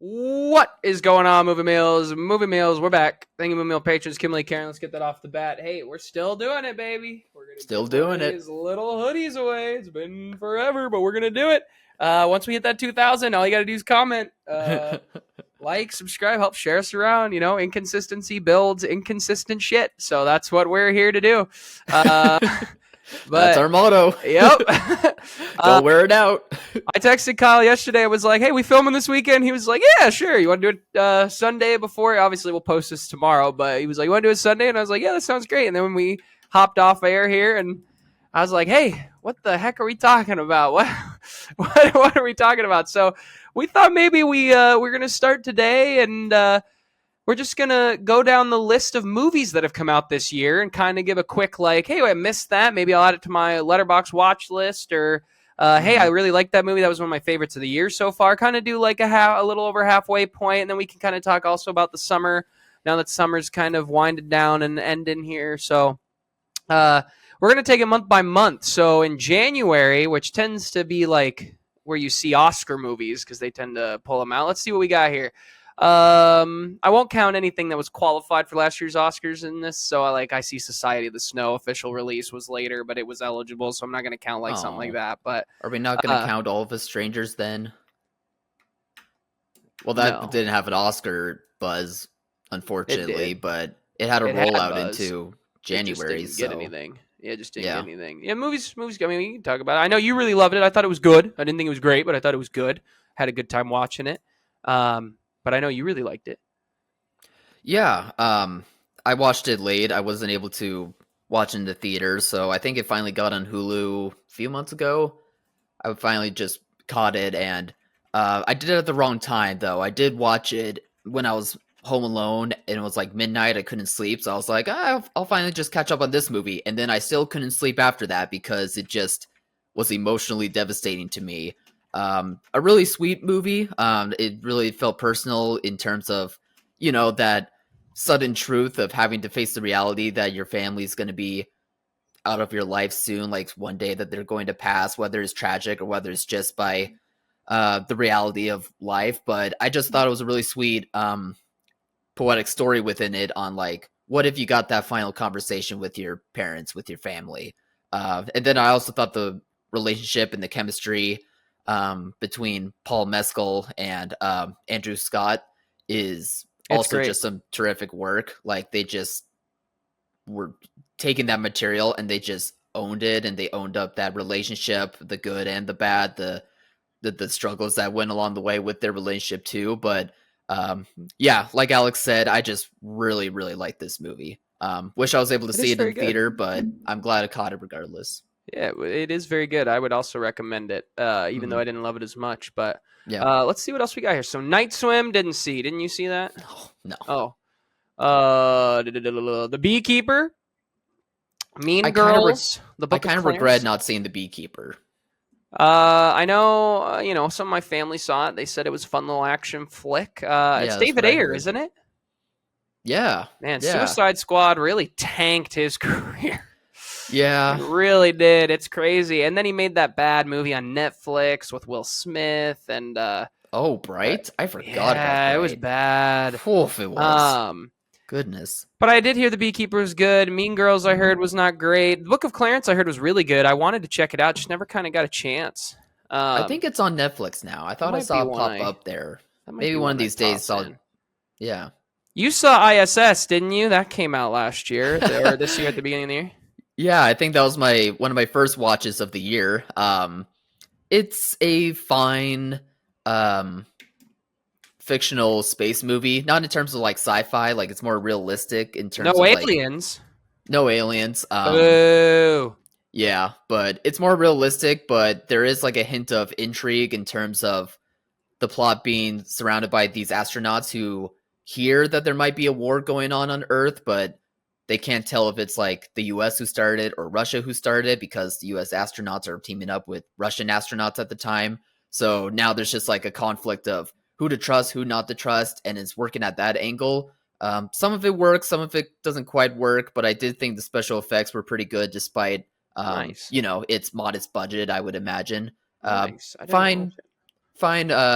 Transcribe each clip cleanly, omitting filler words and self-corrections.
What is going on, Movie Meals? Movie Meals, we're back. Thank you, Movie Meal patrons, Kimberly, Karen. Let's get that off the bat. Hey, we're still doing it, baby. We're gonna Still give one of doing it. these little hoodies away. It's been forever, but we're gonna do it. Once we hit that 2,000, all you gotta do is comment, like, subscribe, help share us around. Inconsistency builds inconsistent shit. So that's what we're here to do. That's But our motto. yep. Don't wear it out. I texted Kyle yesterday. I was like, "Hey, we filming this weekend?" He was like, "Yeah, sure. You want to do it Sunday before? Obviously, we'll post this tomorrow." But he was like, "You want to do it Sunday?" And I was like, "Yeah, that sounds great." And then when we hopped off air here, and I was like, "Hey, what the heck are we talking about? What are we talking about?" So we thought maybe we're gonna start today, and we're just gonna go down the list of movies that have come out this year and kind of give a quick like, "Hey, I missed that. Maybe I'll add it to my Letterbox watch list," or hey, I really liked that movie. That was one of my favorites of the year so far. Kind of do like a little over halfway point, and then we can kind of talk also about the summer now that summer's kind of winded down and ending here. So we're going to take it month by month. So in January, which tends to be like where you see Oscar movies because they tend to pull them out. Let's see what we got here. I won't count anything that was qualified for last year's Oscars in this. So I see Society of the Snow official release was later, but it was eligible, so I'm not going to count like something like that. But are we not going to count All of Us Strangers then? Well, that no, didn't have an Oscar buzz, unfortunately, but it had a it had rollout buzz. into January. It just didn't get anything. Yeah, it just didn't get anything. Yeah, movies. I mean, we can talk about it. I know you really loved it. I thought it was good. I didn't think it was great, but I thought it was good. Had a good time watching it. But I know you really liked it. Yeah, I watched it late. I wasn't able to watch in the theater, so I think it finally got on Hulu a few months ago. I finally just caught it, and I did it at the wrong time, though. I did watch it when I was home alone, and it was like midnight. I couldn't sleep, so I was like, I'll finally just catch up on this movie. And then I still couldn't sleep after that because it just was emotionally devastating to me. A really sweet movie. It really felt personal in terms of, that sudden truth of having to face the reality that your family is going to be out of your life soon, like one day that they're going to pass, whether it's tragic or whether it's just by the reality of life. But I just thought it was a really sweet poetic story within it on like, what if you got that final conversation with your parents, with your family? And then I also thought the relationship and the chemistry between Paul Mescal and Andrew Scott is also just some terrific work. Like they just were taking that material and they just owned it, and they owned up that relationship, the good and the bad, the struggles that went along the way with their relationship too. But yeah, like Alex said, I just really, really like this movie. Wish I was able to see it in theater, but I'm glad I caught it regardless. Yeah, it is very good. I would also recommend it, even though I didn't love it as much. But yeah, let's see what else we got here. So Night Swim, didn't see. Didn't you see that? No. Oh. The Beekeeper, Mean Girls, The Book I kind of Clarence. regret not seeing The Beekeeper. I know, some of my family saw it. They said it was a fun little action flick. It's David Ayer, isn't it? Yeah. Man, Suicide Squad really tanked his career. Yeah. It really did. It's crazy. And then he made that bad movie on Netflix with Will Smith and Bright? I forgot about Bright. Yeah, it was bad. Oof, it was. Goodness. But I did hear The Beekeeper was good. Mean Girls I heard was not great. The Book of Clarence I heard was really good. I wanted to check it out, just never kind of got a chance. I think it's on Netflix now. I thought I saw it pop up there. Maybe one of these days. Yeah. You saw ISS, didn't you? That came out last year or this year at the beginning of the year. Yeah, I think that was one of my first watches of the year. It's a fine fictional space movie, not in terms of like sci-fi, like it's more realistic in terms of aliens. No aliens. Oh. Yeah, but it's more realistic, but there is like a hint of intrigue in terms of the plot being surrounded by these astronauts who hear that there might be a war going on Earth, but they can't tell if it's like the US who started it or Russia who started it, because the US astronauts are teaming up with Russian astronauts at the time. So now there's just like a conflict of who to trust, who not to trust, and it's working at that angle. Some of it works, some of it doesn't quite work, but I did think the special effects were pretty good despite, its modest budget, I would imagine. Nice. Fine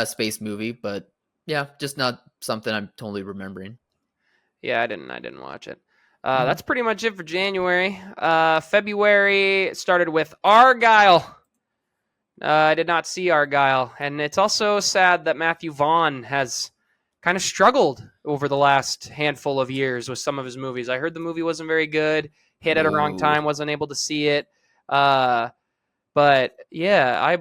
space movie, but Yeah, just not something I'm totally remembering. Yeah, I didn't watch it. Mhm. That's pretty much it for January. February started with Argyle. I did not see Argyle, and it's also sad that Matthew Vaughn has kind of struggled over the last handful of years with some of his movies. I heard the movie wasn't very good, hit at a wrong Ooh. time, wasn't able to see it. Uh, but yeah,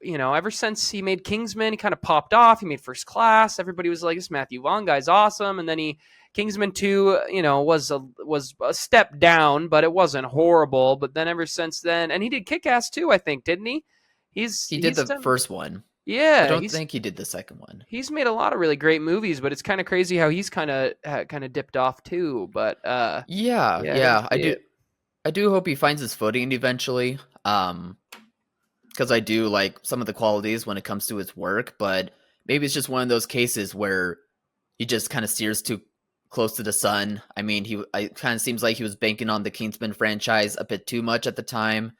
ever since he made Kingsman, he kind of popped off. He made First Class. Everybody was like, "This Matthew Vaughn guy's awesome." And then Kingsman 2, was a step down, but it wasn't horrible. But then ever since then, and he did Kick Ass too, I think, didn't he? He did the Done, first one. I yeah, don't think he did the second one. he's made a lot of really great movies, but it's kind of crazy how he's kind of dipped off too. But Yeah, yeah, I didn't yeah. see it. I do hope he finds his footing eventually. Because I do like some of the qualities when it comes to his work, but maybe it's just one of those cases where he just kind of steers too close to the sun. I mean, it kind of seems like he was banking on the Kingsman franchise a bit too much at the time.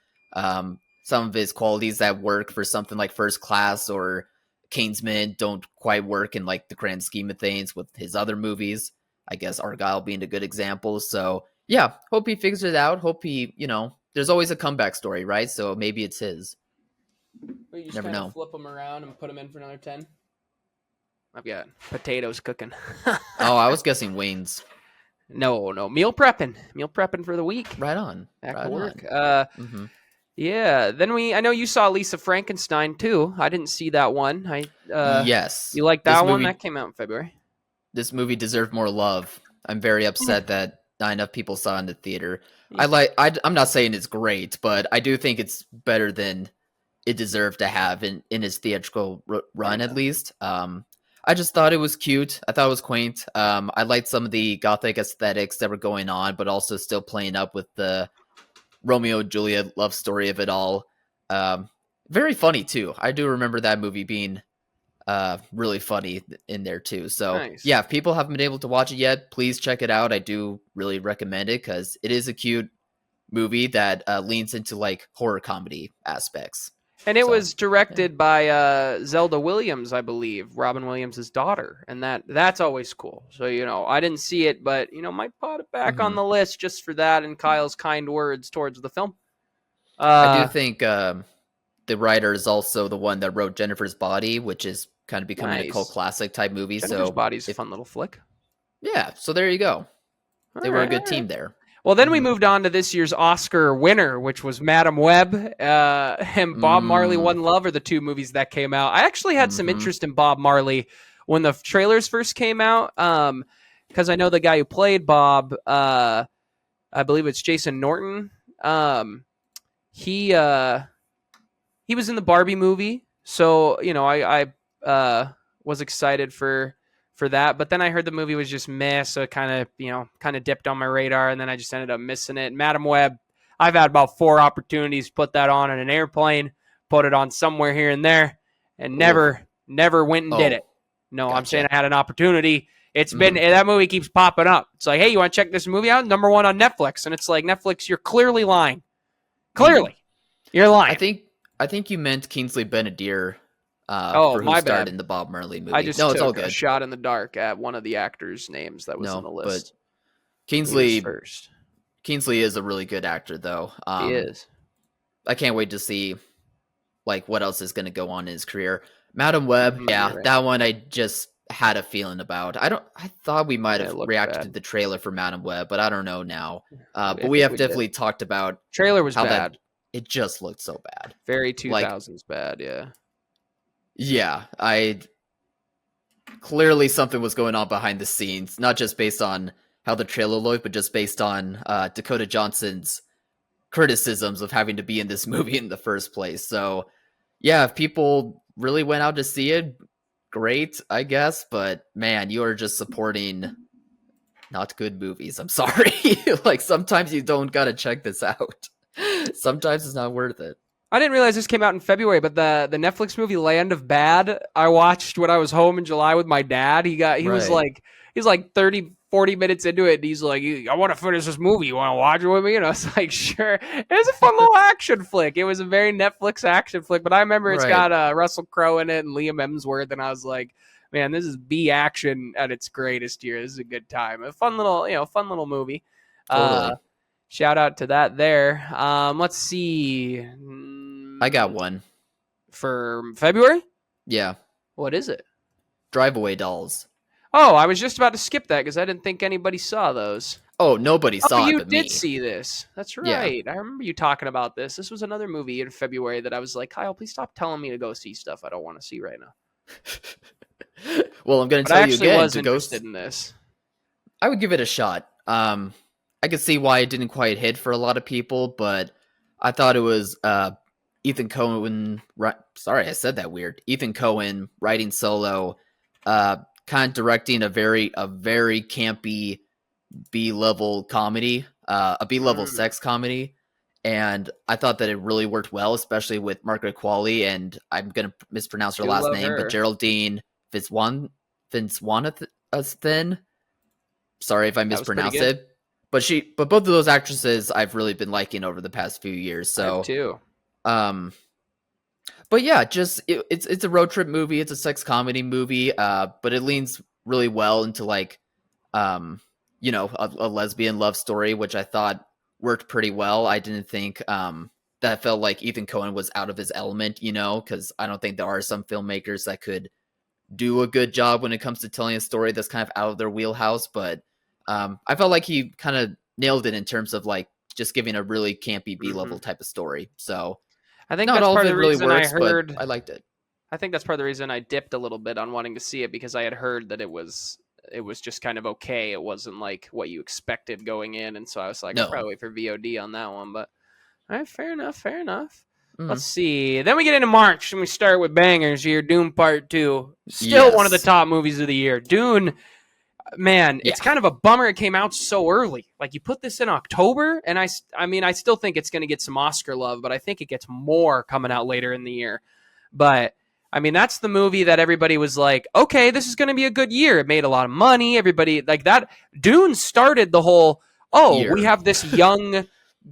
Some of his qualities that work for something like First Class or Kingsman don't quite work in like the grand scheme of things with his other movies. I guess Argyle being a good example. So yeah, hope he figures it out. Hope he, there's always a comeback story, right? So maybe it's his. You just Never kind of know. flip them around and put them in for another 10. I've got potatoes cooking. Oh, I was guessing Wayne's. No, meal prepping for the week. Right on. Back Right to work. on. Hmm. Yeah. Then I know you saw Lisa Frankenstein too. I didn't see that one. Yes. You like that one? That came out in February. This movie deserved more love. I'm very Yeah. upset that not enough people saw it in the theater. Yeah. I'm not saying it's great, but I do think it's better than it deserved to have in its theatrical run, at least. I just thought it was cute. I thought it was quaint. I liked some of the gothic aesthetics that were going on, but also still playing up with the Romeo and Juliet love story of it all. Very funny too. I do remember that movie being really funny in there too. So Nice. yeah, if people haven't been able to watch it yet, please check it out. I do really recommend it because it is a cute movie that leans into like horror comedy aspects. And it So was yeah. directed by Zelda Williams, I believe, Robin Williams' daughter, and that's always cool. So I didn't see it, but might put it back on Hmm. the list just for that and Kyle's kind words towards the film. I do Uh, think the writer is also the one that wrote Jennifer's Body, which is kind of becoming a cult nice. classic type movie. Jennifer's So Body's a if fun little flick. yeah, so there you go. All They were a right, good all right. team there. Well, then we Hmm. moved on to this year's Oscar winner, which was Madam Web and Bob Marley Mm, One Love are the two movies that came out. I actually had some hmm. interest in Bob Marley when the trailers first came out because I know the guy who played Bob, I believe it's Jason Norton. He he was in the Barbie movie, so I was excited for that. But then I heard the movie was just meh, so it kind of dipped on my radar, and then I just ended up missing it. Madam Web, I've had about 4 opportunities to put that on an airplane, put it on somewhere here and there, and Ooh. never went and did Oh, it. No, I'm saying gotcha. I had an opportunity. It's been Hmm. that movie keeps popping up. It's like, hey, you want to check this movie out? #1 on Netflix, and it's like Netflix, you're clearly lying. Hmm. Clearly, you're I lying. think I think you meant Kingsley Benadire Oh, for who my starred bad. in the Bob Marley I movie. just No, it's all took a good. shot in the dark at one of the actors' names that was in No, the but list. He was Kingsley first. Kingsley is a really good actor, though. He is. I can't wait to see like what else is going to go on in his career. Madam Web, yeah, You're right. that one I just had a feeling about. I thought we might Yeah, have it looked reacted to bad. the trailer for Madam Web, but I don't know now. I But we think have we did. definitely talked about Trailer was how that bad. it just looked so bad. Very Like, 2000s bad. Yeah. yeah, I clearly something was going on behind the scenes, not just based on how the trailer looked, but just based on Dakota Johnson's criticisms of having to be in this movie in the first place. So, yeah, if people really went out to see it, great, I guess. But man, you are just supporting not good movies. I'm sorry. Like sometimes you don't gotta check this out. Sometimes it's not worth it. I didn't realize this came out in February, but the Netflix movie Land of Bad I watched when I was home in July with my dad. He Right. was like 30 40 minutes into it, and he's like, I want to finish this movie. You want to watch it with me? And I was like, sure. It was a fun little action flick. It was a very Netflix action flick, but I remember it's Right. got Russell Crowe in it and Liam Hemsworth, and I was like, man, this is B action at its greatest here. This is a good time. A fun little, fun little movie. Totally. Shout out to that there. Let's see. I got one. For February? Yeah. What is it? Drive-Away Dolls. Oh, I was just about to skip that because I didn't think anybody saw those. Oh, nobody saw it you but did me. see this. That's Yeah. right. I remember you talking about this. This was another movie in February that I was like, Kyle, please stop telling me to go see stuff I don't want to see right now. Well, I'm going to But tell I you actually again. was interested in this. I would give it a shot. I could see why it didn't quite hit for a lot of people, but I thought it was Ethan Cohen. Sorry, I said that weird. Ethan Cohen writing solo, kind of directing a very campy B-level comedy, a B-level sex comedy, and I thought that it really worked well, especially with Margaret Qualley, and I'm gonna mispronounce her last name, but Geraldine Fitzwanathan. Sorry if I mispronounced it. But both of those actresses I've really been liking over the past few years. So too. But yeah, just it's a road trip movie. It's a sex comedy movie. But it leans really well into like, a lesbian love story, which I thought worked pretty well. I didn't think that felt like Ethan Cohen was out of his element, because I don't think there are some filmmakers that could do a good job when it comes to telling a story that's kind of out of their wheelhouse. But I felt like he kind of nailed it in terms of like just giving a really campy B-level type of story. So I think not that's all part of of it the really reason works, I heard. but I liked it. I think that's part of the reason I dipped a little bit on wanting to see it, because I had heard that it was just kind of okay. It wasn't like what you expected going in, and so I was like, I'll probably wait for VOD on that one. But all right, fair enough. Let's see. Then we get into March, and we start with bangers here. Dune Part 2. Still one of the top movies of the year. Dune, man, it's kind of a bummer it came out so early. Like, you put this in October, and I mean, I still think it's going to get some Oscar love, but I think it gets more coming out later in the year. But, I mean, that's the movie that everybody was like, okay, this is going to be a good year. It made a lot of money. Everybody, like that. Dune started the whole, we have this young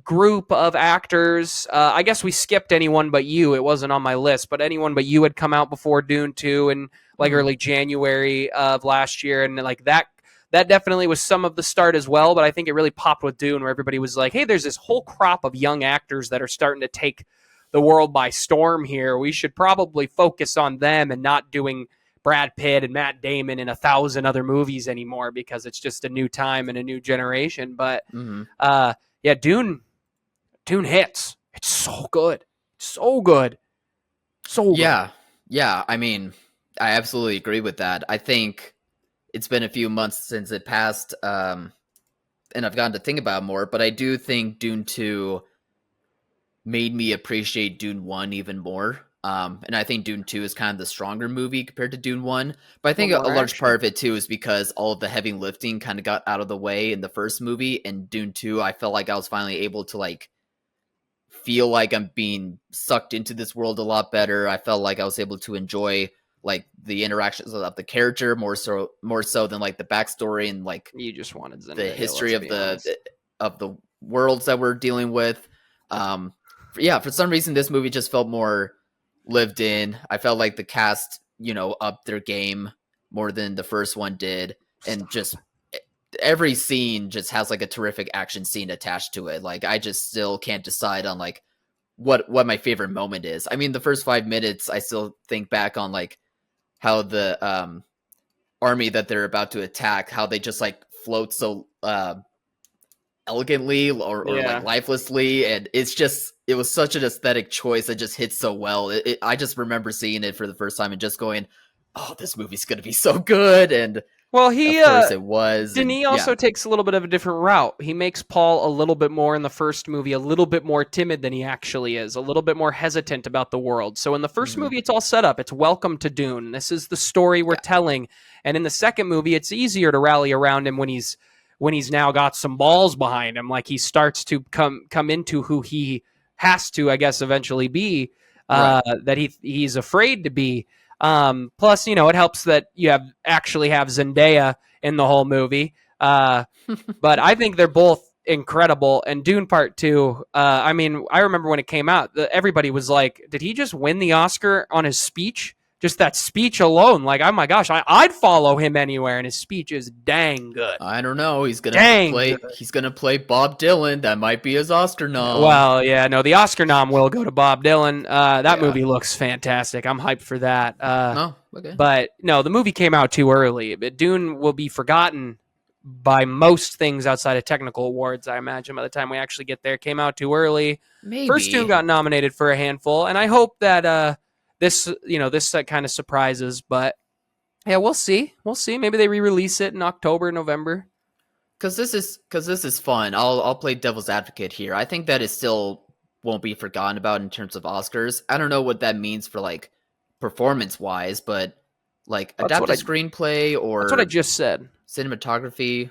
group of actors. I guess we skipped Anyone But You. It wasn't on my list, but Anyone But You had come out before Dune 2 in like early January of last year, and like that definitely was some of the start as well. But I think it really popped with Dune, where everybody was like, hey, there's this whole crop of young actors that are starting to take the world by storm here. We should probably focus on them and not doing Brad Pitt and Matt Damon in 1,000 other movies anymore, because it's just a new time and a new generation. But yeah, Dune hits. It's so good. So good. Yeah. I mean, I absolutely agree with that. I think it's been a few months since it passed, and I've gotten to think about it more, but I do think Dune 2 made me appreciate Dune 1 even more. And I think Dune 2 is kind of the stronger movie compared to Dune 1. But I think a large part of it, too, is because all of the heavy lifting kind of got out of the way in the first movie. And Dune 2, I felt like I was finally able to, like, feel like I'm being sucked into this world a lot better. I felt like I was able to enjoy, like, the interactions of the character more so than, like, the backstory and, like, you just wanted Zendaya, the history of the worlds that we're dealing with. For some reason, this movie just felt more lived in. I felt like the cast, upped their game more than the first one did. And just every scene just has like a terrific action scene attached to it. Like, I just still can't decide on like what my favorite moment is. I mean, the first 5 minutes, I still think back on like how the army that they're about to attack, how they just like float so elegantly or like lifelessly, and it was such an aesthetic choice that just hits so well. I just remember seeing it for the first time and just going, oh, this movie's gonna be so good. And well, of course it was. Denis also takes a little bit of a different route. He makes Paul a little bit more in the first movie, a little bit more timid than he actually is, a little bit more hesitant about the world. So in the first movie, it's all set up. It's welcome to Dune. This is the story we're telling. And in the second movie, it's easier to rally around him when he's now got some balls behind him. Like, he starts to come into who he has to, I guess, eventually be, that he's afraid to be. Plus, it helps that you actually have Zendaya in the whole movie. But I think they're both incredible. And Dune Part Two, I mean, I remember when it came out, everybody was like, "Did he just win the Oscar on his speech?" Just that speech alone, like, oh my gosh, I'd follow him anywhere, and his speech is dang good. I don't know. Dang good. He's gonna play Bob Dylan. That might be his Oscar nom. Well, yeah, no, the Oscar nom will go to Bob Dylan. That Yeah. movie looks fantastic. I'm hyped for that. Oh, okay. But no, the movie came out too early. But Dune will be forgotten by most things outside of technical awards, I imagine, by the time we actually get there. Came out too early. Maybe. First Dune got nominated for a handful, and I hope that this kind of surprises. But yeah, we'll see. We'll see. Maybe they re-release it in October, November. Because this is fun. I'll play devil's advocate here. I think that it still won't be forgotten about in terms of Oscars. I don't know what that means for like performance wise, but like adapted screenplay or that's what I just said. Cinematography.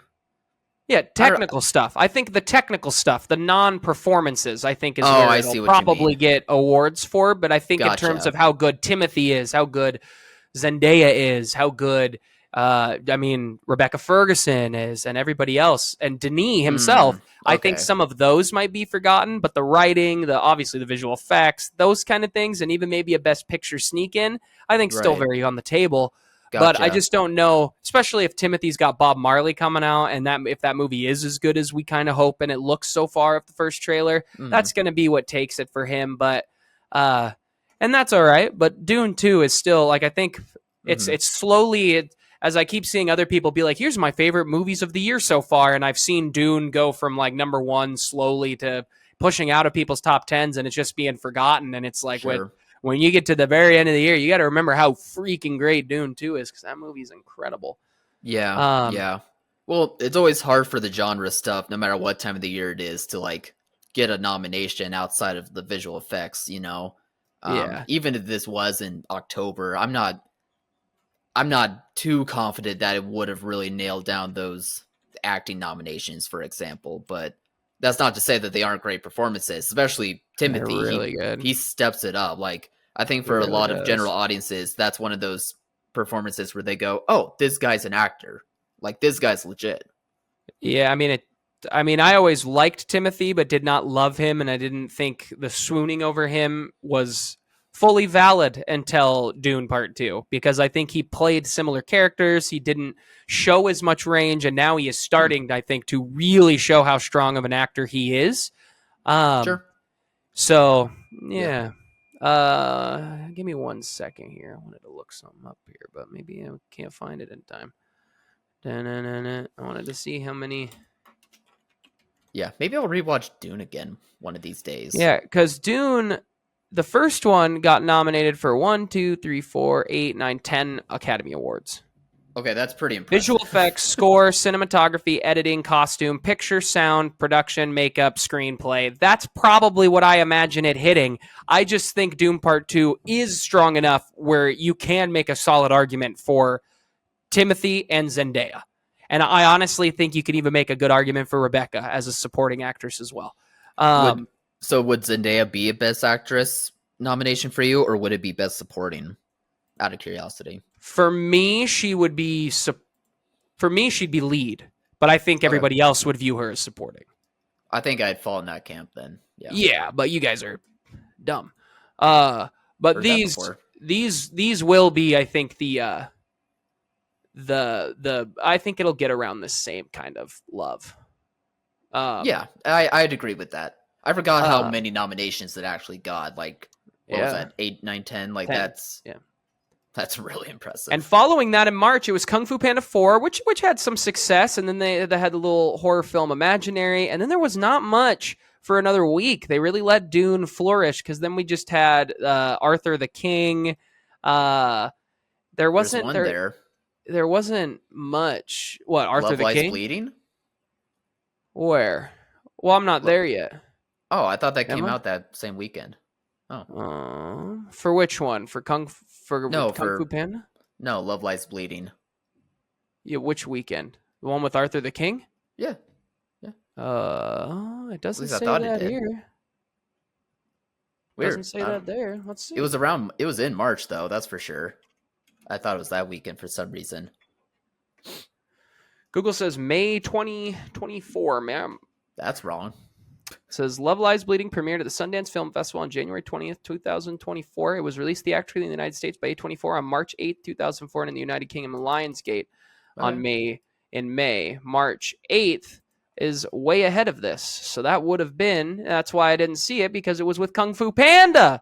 Yeah, technical stuff. I think the technical stuff, the non-performances, I think is where it'll probably get awards for. But I think in terms of how good Timothy is, how good Zendaya is, how good, Rebecca Ferguson is, and everybody else, and Denis himself, okay. I think some of those might be forgotten. But the writing, obviously the visual effects, those kind of things, and even maybe a Best Picture sneak in, I think still very on the table. Gotcha. But I just don't know, especially if Timothy's got Bob Marley coming out, and that if that movie is as good as we kind of hope, and it looks so far of the first trailer, that's going to be what takes it for him. But and that's all right. But Dune 2 is still like, I think it's slowly, as I keep seeing other people be like, here's my favorite movies of the year so far, and I've seen Dune go from like number one slowly to pushing out of people's top tens, and it's just being forgotten. And it's like when you get to the very end of the year, you got to remember how freaking great Dune 2 is, because that movie is incredible. Yeah, yeah. Well, it's always hard for the genre stuff, no matter what time of the year it is, to like get a nomination outside of the visual effects. You know, even if this was in October, I'm not too confident that it would have really nailed down those acting nominations, for example. But that's not to say that they aren't great performances, especially Timothy. They're really good. He steps it up. Like, I think for a lot of general audiences, that's one of those performances where they go, "Oh, this guy's an actor. Like, this guy's legit." Yeah, I always liked Timothy, but did not love him, and I didn't think the swooning over him was fully valid until Dune Part 2, because I think he played similar characters. He didn't show as much range, and now he is starting, I think, to really show how strong of an actor he is. Sure. So, yeah. Give me 1 second here. I wanted to look something up here, but maybe I can't find it in time. I wanted to see how many. Yeah, maybe I'll rewatch Dune again one of these days. Yeah, because Dune, the first one, got nominated for 1, 2, 3, 4, 8, 9, 10 Academy Awards. Okay, that's pretty impressive. Visual effects, score, cinematography, editing, costume, picture, sound, production, makeup, screenplay. That's probably what I imagine it hitting. I just think Dune Part 2 is strong enough where you can make a solid argument for Timothy and Zendaya. And I honestly think you can even make a good argument for Rebecca as a supporting actress as well. Would Zendaya be a Best Actress nomination for you, or would it be Best Supporting? Out of curiosity. For me, she would be. For me, she'd be lead, but I think everybody else would view her as supporting. I think I'd fall in that camp then. Yeah. Yeah, but you guys are dumb. But these will be, I think, the I think it'll get around the same kind of love. Yeah, I'd agree with that. I forgot how many nominations it actually got. Like, what was that? 8, 9, 10? Like, 10. That's really impressive. And following that in March, it was Kung Fu Panda 4, which had some success, and then they had the little horror film Imaginary, and then there was not much for another week. They really let Dune flourish, because then we just had Arthur the King. There wasn't there wasn't much. What, Arthur Love the Lies King? Bleeding? Where? Well, I'm not there yet. Oh, I thought that came out that same weekend. Oh. For which one? For Kung Fu Panda? No, Love Lies Bleeding. Yeah, which weekend? The one with Arthur the King? Yeah. It doesn't say that here. Weird. Doesn't say that there. Let's see. It was in March though, that's for sure. I thought it was that weekend for some reason. Google says May 2024, ma'am. That's wrong. It says Love Lies Bleeding premiered at the Sundance Film Festival on January 20th, 2024. It was released theatrically in the United States by A24 on March 8th, 2004, and in the United Kingdom on Lionsgate on May. March 8th is way ahead of this. So that would have been, that's why I didn't see it, because it was with Kung Fu Panda.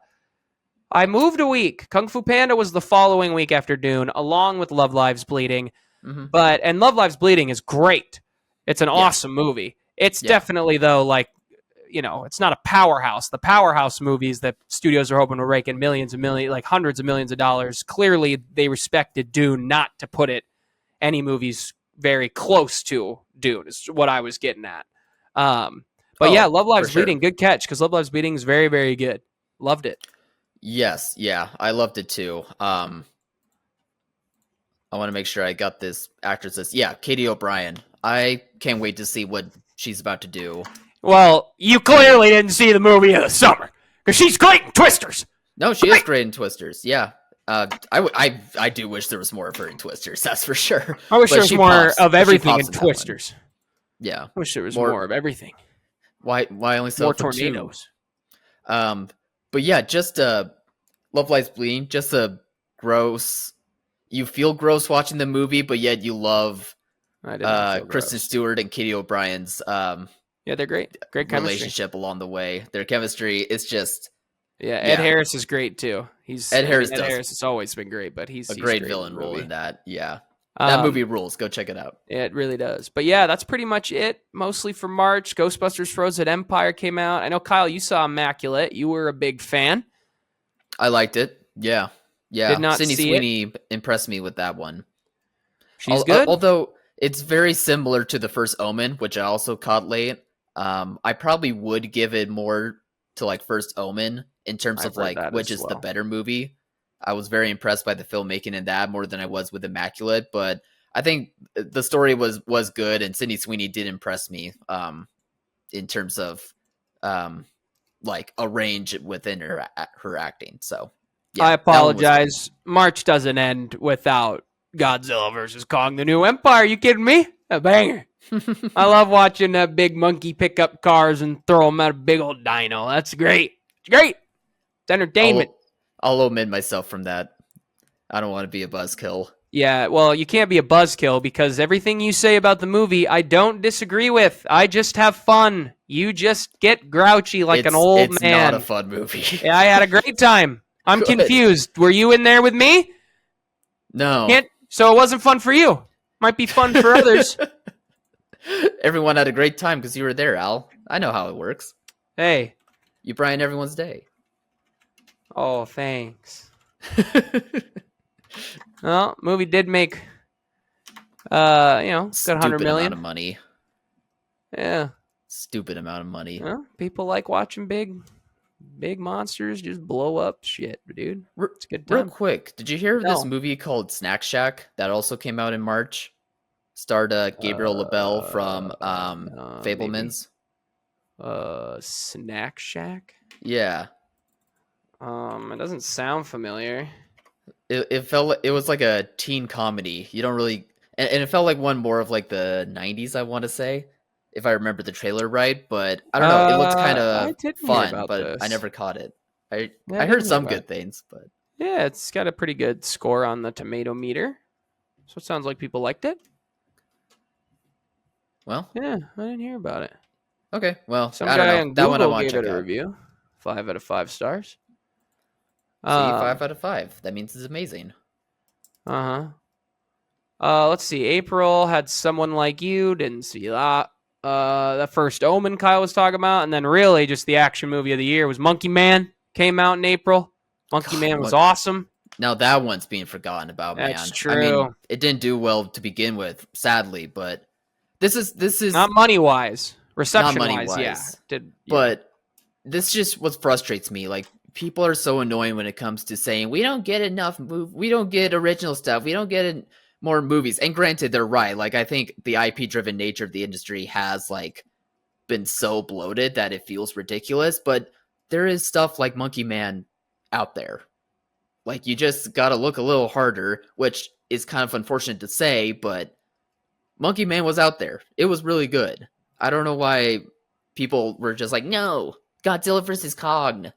I moved a week. Kung Fu Panda was the following week after Dune, along with Love Lives Bleeding. Mm-hmm. And Love Lives Bleeding is great. It's an awesome movie. It's definitely, though, like, it's not a powerhouse. The powerhouse movies that studios are hoping to rake in hundreds of millions of dollars. Clearly, they respected Dune not to put any movies very close to Dune, is what I was getting at. Love Lives Bleeding, good catch, because Love Lives Bleeding is very, very good. Loved it. Yes, yeah, I loved it too. I want to make sure I got this actress. Yeah, Katie O'Brien. I can't wait to see what she's about to do. Well, you clearly didn't see the movie of the summer, because she's great in Twisters. No, she is great in Twisters. Yeah, I do wish there was more of her in Twisters. That's for sure. I wish there was more of everything in Twisters. Yeah, I wish there was more of everything. Why only sell more tornadoes? But yeah, just Love Lies Bleeding, just a gross. You feel gross watching the movie, but yet you love Kristen Stewart and Katie O'Brien's they're great. Great chemistry. Relationship along the way. Their chemistry is just Ed Harris is great too. Ed Harris has always been great, but he's a great villain role in that. Yeah. That movie rules. Go check it out. It really does. But yeah, that's pretty much it. Mostly for March. Ghostbusters Frozen Empire came out. I know, Kyle, you saw Immaculate. You were a big fan. I liked it. Yeah. Yeah. Did not Sydney see Sweeney impressed me with that one. She's good. Although it's very similar to The First Omen, which I also caught late. I probably would give it more to like First Omen in terms of like which is the better movie. I was very impressed by the filmmaking in that more than I was with Immaculate, but I think the story was good, and Sydney Sweeney did impress me in terms of like a range within her acting. So I apologize. March doesn't end without Godzilla versus Kong: The New Empire. You kidding me? A banger. I love watching that big monkey pick up cars and throw them at a big old dino. That's great. It's great. It's entertainment. I'll omit myself from that. I don't want to be a buzzkill. Yeah, well, you can't be a buzzkill because everything you say about the movie, I don't disagree with. I just have fun. You just get grouchy like an old man. It's not a fun movie. Yeah, I had a great time. I'm confused. Were you in there with me? No. So it wasn't fun for you. Might be fun for others. Everyone had a great time because you were there, Al. I know how it works. Hey. You brighten everyone's day. Oh, thanks. Well, movie did make, got 100 million. Amount of money. Yeah. Stupid amount of money. Well, people like watching big monsters just blow up shit, dude. It's a good time. Real quick, did you hear of this movie called Snack Shack that also came out in March? Starred Gabriel LaBelle from Fabelmans. Snack Shack? Yeah. It doesn't sound familiar. It was like a teen comedy. You don't really, and it felt like one more of like the 90s, I want to say, if I remember the trailer right. But I don't know. It looked kind of fun, but I never caught it. I heard some good things, but yeah, it's got a pretty good score on the tomato meter. So it sounds like people liked it. Well, yeah, I didn't hear about it. Okay, well, some guy on Google gave it a review. 5 out of 5 stars. See, 5 out of 5. That means it's amazing. Let's see. April had Someone Like You. Didn't see that. The First Omen Kyle was talking about, and then really just the action movie of the year was Monkey Man. Came out in April. Monkey Man was awesome. Now that one's being forgotten about, man. That's true. I mean, it didn't do well to begin with, sadly, but this is not money wise, reception wise, yeah. But this just what frustrates me. Like, people are so annoying when it comes to saying we don't get enough we don't get original stuff, we don't get more movies. And granted, they're right. Like, I think the IP driven nature of the industry has like been so bloated that it feels ridiculous. But there is stuff like Monkey Man out there. Like, you just gotta look a little harder, which is kind of unfortunate to say, but Monkey Man was out there. It was really good. I don't know why people were just like, no, Godzilla versus Kong,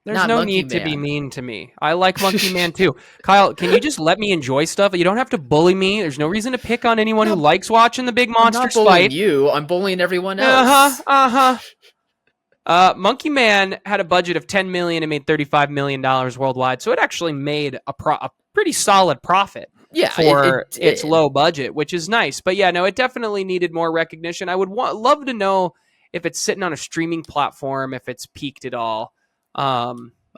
There's not no Monkey need to be Man. mean to me. I like Monkey Man too. Kyle, can you just let me enjoy stuff? You don't have to bully me. There's no reason to pick on anyone who Not, likes watching the big I'm not monsters bullying fight. you. I'm bullying everyone Uh-huh, else. uh-huh. Monkey Man had a budget of $10 million and made $35 million worldwide, so it actually made a pretty solid profit Yeah, for it its did. low budget, which is nice. But yeah, no, it definitely needed more recognition. I would love to know if it's sitting on a streaming platform, if it's peaked at all I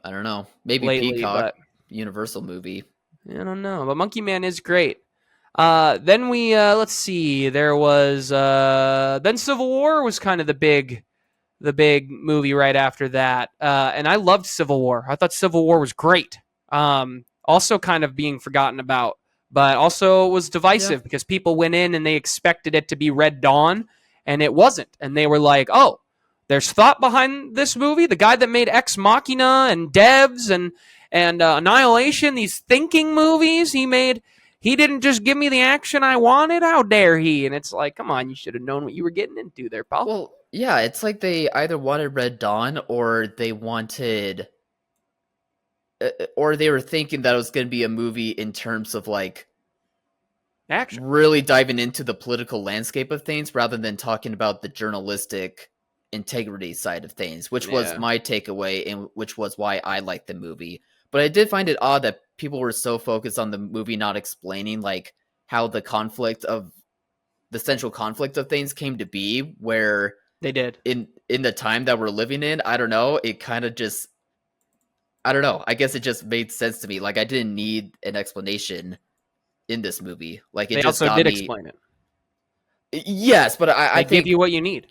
don't know. Maybe lately, Peacock, but Universal movie. I don't know. But Monkey Man is great. Then we let's see. There was then Civil War was kind of the big movie right after that. And I loved Civil War. I thought Civil War was great. Also kind of being forgotten about, but also was Yeah. divisive because people went in and they expected it to be Red Dawn, and it wasn't. And they were like, "Oh, there's thought behind this movie." The guy that made Ex Machina and Devs and Annihilation, these thinking movies he made. He didn't just give me the action I wanted. How dare he? And it's like, come on, you should have known what you were getting into there, pal. Well, yeah, it's like they either wanted Red Dawn or they wanted or they were thinking that it was going to be a movie in terms of like Action. really diving into the political landscape of things rather than talking about the journalistic integrity side of things, which was Yeah. my takeaway and which was why I liked the movie. But I did find it odd that people were so focused on the movie not explaining like how the central conflict of things came to be, where They did. in the time that we're living in, I don't know, it kind of just I don't know. I guess it just made sense to me. Like I didn't need an explanation in this movie. Like it They just also got did me. explain it. Yes, but I They give think you what you need.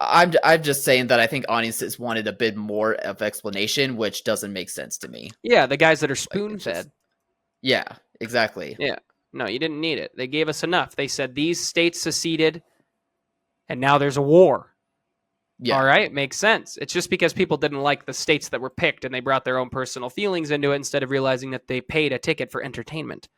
I'm just saying that I think audiences wanted a bit more of explanation, which doesn't make sense to me. Yeah, the guys that are Like spoon it's just fed. yeah, exactly. Yeah. No, you didn't need it. They gave us enough. They said these states seceded and now there's a war. Yeah, All right, makes sense. It's just because people didn't like the states that were picked and they brought their own personal feelings into it instead of realizing that they paid a ticket for entertainment,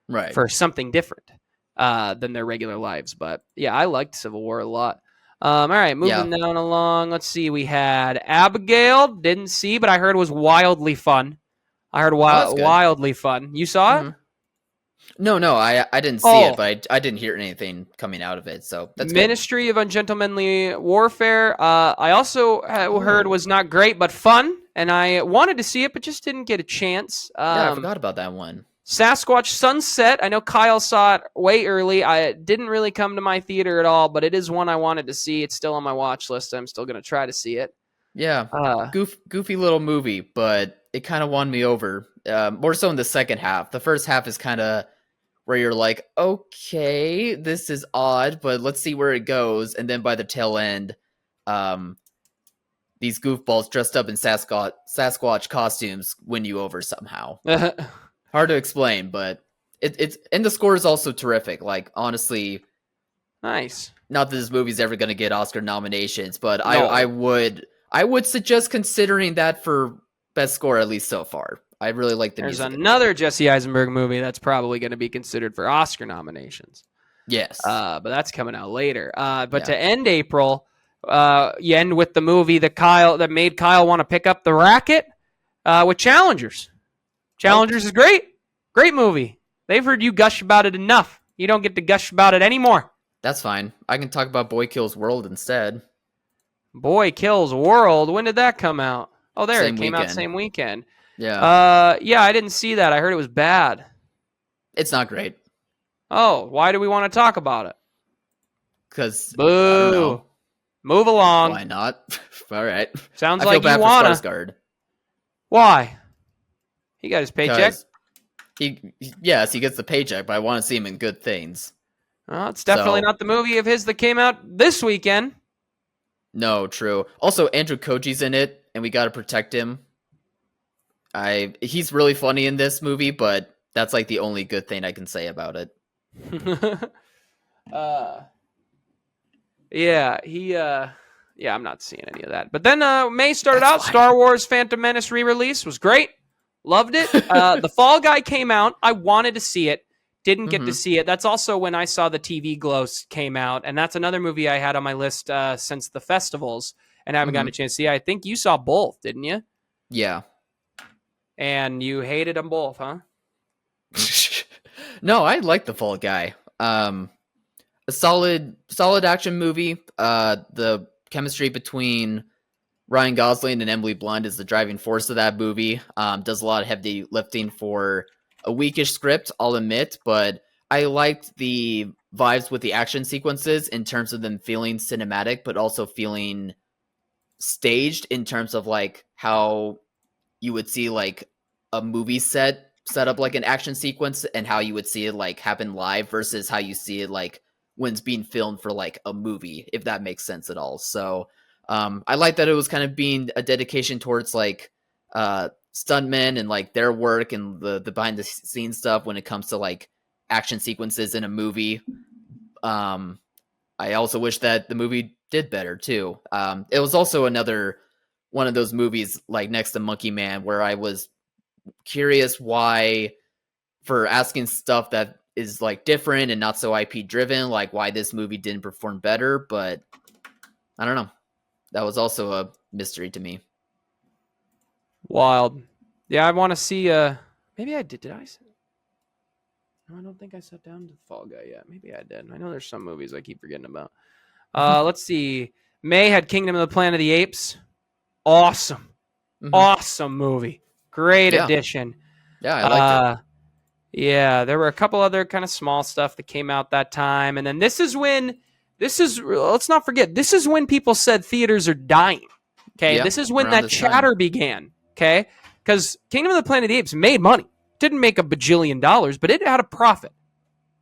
right. for something different than their regular lives. But yeah, I liked Civil War a lot. All right, moving Yeah. down along. Let's see. We had Abigail. Didn't see, but I heard was wildly fun. I heard Oh, that's good. wildly fun. You saw it? Hmm. No, I didn't see it, Oh, but I didn't hear anything coming out of it, so that's good. Ministry of Ungentlemanly Warfare. I also heard Oh, was not great, but fun, and I wanted to see it, but just didn't get a chance. yeah, I forgot about that one. Sasquatch Sunset. I know Kyle saw it way early. It didn't really come to my theater at all, but it is one I wanted to see. It's still on my watch list. I'm still going to try to see it. Yeah, Uh, goofy little movie, but it kind of won me over. More so in the second half. The first half is kind of where you're like, okay, this is odd, but let's see where it goes. And then by the tail end, these goofballs dressed up in Sasquatch costumes win you over somehow. Hard to explain, but it's and the score is also terrific. Like honestly, nice. not that this movie's ever going to get Oscar nominations, but No. I would suggest considering that for best score at least so far. I really like the There's music. another Jesse Eisenberg movie that's probably going to be considered for Oscar nominations. Yes. But that's coming out later. But Yeah. to end April, you end with the movie that made Kyle want to pick up the racket with Challengers. Challengers is great. Great movie. They've heard you gush about it enough. You don't get to gush about it anymore. That's fine. I can talk about Boy Kills World instead. Boy Kills World. When did that come out? Oh, there. Same It came out weekend. same weekend. Yeah. Yeah, I didn't see that. I heard it was bad. It's not great. Oh, why do we want to talk about it? Because I don't Boo. know. Move along. Why not? All right. Sounds I feel like bad you for wanna. Skarsgård. Why? He got his paycheck. 'Cause yes, he gets the paycheck, but I want to see him in good things. Well, it's definitely So- not the movie of his that came out this weekend. No, true. Also, Andrew Koji's in it, and we got to protect him. He's really funny in this movie, but that's like the only good thing I can say about it. Yeah, yeah, I'm not seeing any of that. But then May started That's out. fine. Star Wars Phantom Menace re-release was great. Loved it. The Fall Guy came out. I wanted to see it. Didn't get to Mm-hmm. see it. That's also when I saw the TV Glow came out, and that's another movie I had on my list since the festivals, and I haven't Mm-hmm. gotten a chance to see. I think you saw both, didn't you? Yeah. And you hated them both, huh? No, I like The Fall Guy. A solid action movie. The chemistry between Ryan Gosling and Emily Blunt is the driving force of that movie. Does a lot of heavy lifting for a weakish script, I'll admit, but I liked the vibes with the action sequences in terms of them feeling cinematic, but also feeling staged in terms of like how you would see like a movie set up like an action sequence and how you would see it like happen live versus how you see it like when it's being filmed for like a movie, if that makes sense at all. So I like that it was kind of being a dedication towards like stuntmen and like their work and the behind the scenes stuff when it comes to like action sequences in a movie. I also wish that the movie did better too. It was also another one of those movies like next to Monkey Man where I was curious why, for asking stuff that is like different and not so IP driven, like why this movie didn't perform better, but I don't know. That was also a mystery to me. Wild. Yeah, I want to see. Maybe I did. Did I? No, I don't think I sat down to Fall Guy yet. Maybe I did. I know there's some movies I keep forgetting about. Let's see. May had Kingdom of the Planet of the Apes. Awesome, Mm-hmm. awesome movie. Great Yeah. addition. Yeah, I liked it. Yeah, there were a couple other kind of small stuff that came out that time, and then this is when. Let's not forget. This is when people said theaters are dying. Okay, Yeah, this is when around that this time. chatter began. Okay, because Kingdom of the Planet of the Apes made money. Didn't make $1 bajillion, but it had a profit.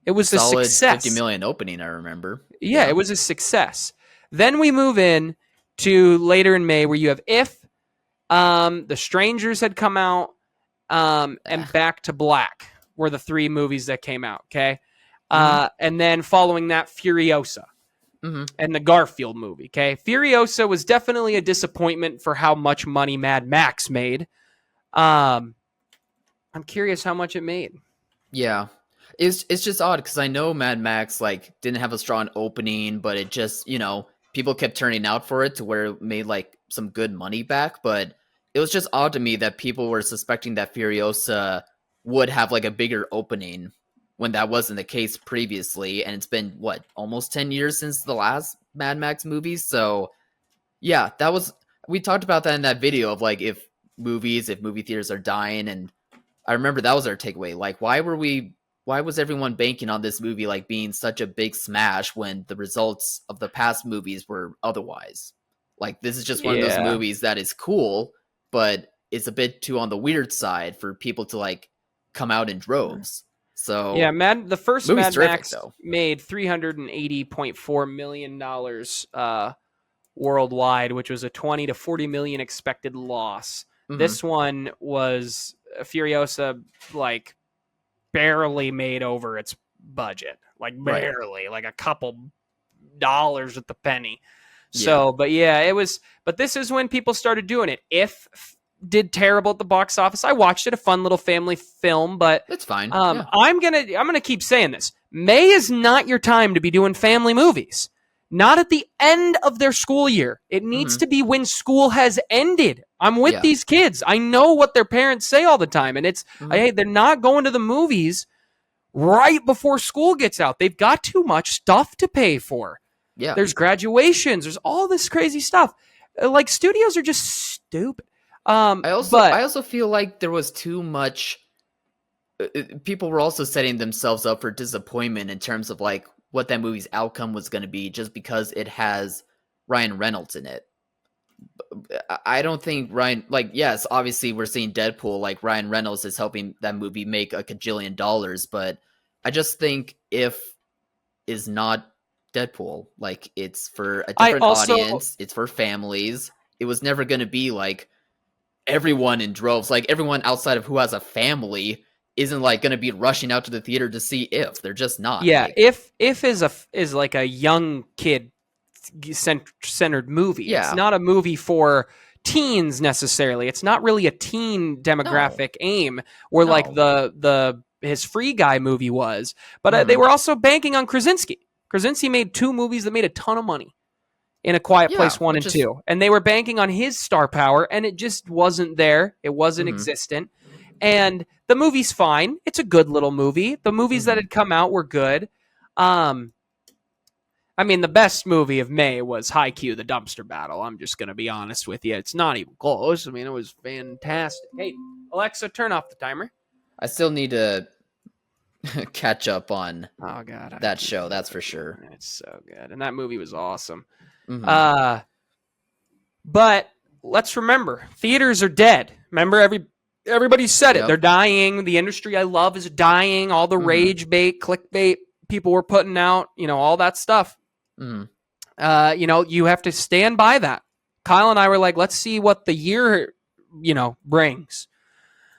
It was a Solid success. 50 million opening, I remember. Yeah, it was a success. Then we move in to later in May where you have If, The Strangers had come out, and Back to Black were the three movies that came out. Okay, and then following that, Furiosa. Mm-hmm. And the Garfield movie. Okay, Furiosa was definitely a disappointment for how much money Mad Max made. I'm curious how much it made. Yeah. It's just odd because I know Mad Max like didn't have a strong opening, but it just, people kept turning out for it to where it made like some good money back. But it was just odd to me that people were suspecting that Furiosa would have like a bigger opening when that wasn't the case previously. And it's been what, almost 10 years since the last Mad Max movie. So yeah, we talked about that in that video of like if movie theaters are dying, and I remember that was our takeaway. Like, why was everyone banking on this movie like being such a big smash when the results of the past movies were otherwise? Like, this is just one of those movies that is cool, but it's a bit too on the weird side for people to like come out in droves. So yeah, the first Mad terrific, Max though. made $380.4 million worldwide, which was a 20 to 40 million expected loss. Mm-hmm. This one was Furiosa, like barely made over its budget, like barely, like a couple dollars at the penny. So, but yeah, it was. But this is when people started doing it. If did terrible at the box office, I watched it, a fun little family film, but it's fine. I'm gonna keep saying this. May is not your time to be doing family movies. Not at the end of their school year. It needs to be when school has ended. I'm with these kids. I know what their parents say all the time, and it's hey, they're not going to the movies right before school gets out. They've got too much stuff to pay for. Yeah, there's graduations. There's all this crazy stuff. Like, studios are just stupid. I also feel like there was too much. People were also setting themselves up for disappointment in terms of like what that movie's outcome was going to be just because it has Ryan Reynolds in it. I don't think Ryan, like, yes, obviously we're seeing Deadpool, like Ryan Reynolds is helping that movie make a cajillion dollars, but I just think If is not Deadpool. Like, it's for a different audience, it's for families. It was never going to be like everyone in droves, like everyone outside of who has a family isn't like going to be rushing out to the theater to see If. They're just not. Yeah, like, If is like a young kid centered movie. Yeah. It's not a movie for teens necessarily. It's not really a teen demographic aim where like the his Free Guy movie was, but they were also banking on Krasinski. Krasinski made 2 movies that made a ton of money in A Quiet Place 1 and 2, and they were banking on his star power, and it just wasn't there. It wasn't existent. And the movie's fine. It's a good little movie. The movies that had come out were good. I mean, the best movie of May was Haikyuu, The Dumpster Battle. I'm just going to be honest with you. It's not even close. I mean, it was fantastic. Hey, Alexa, turn off the timer. I still need to catch up on that show, that's for sure. It's so good. And that movie was awesome. But let's remember, theaters are dead. Remember, everybody said it. They're dying. The industry I love is dying. All the rage bait, clickbait people were putting out, all that stuff. You have to stand by that. Kyle and I were like, let's see what the year, brings.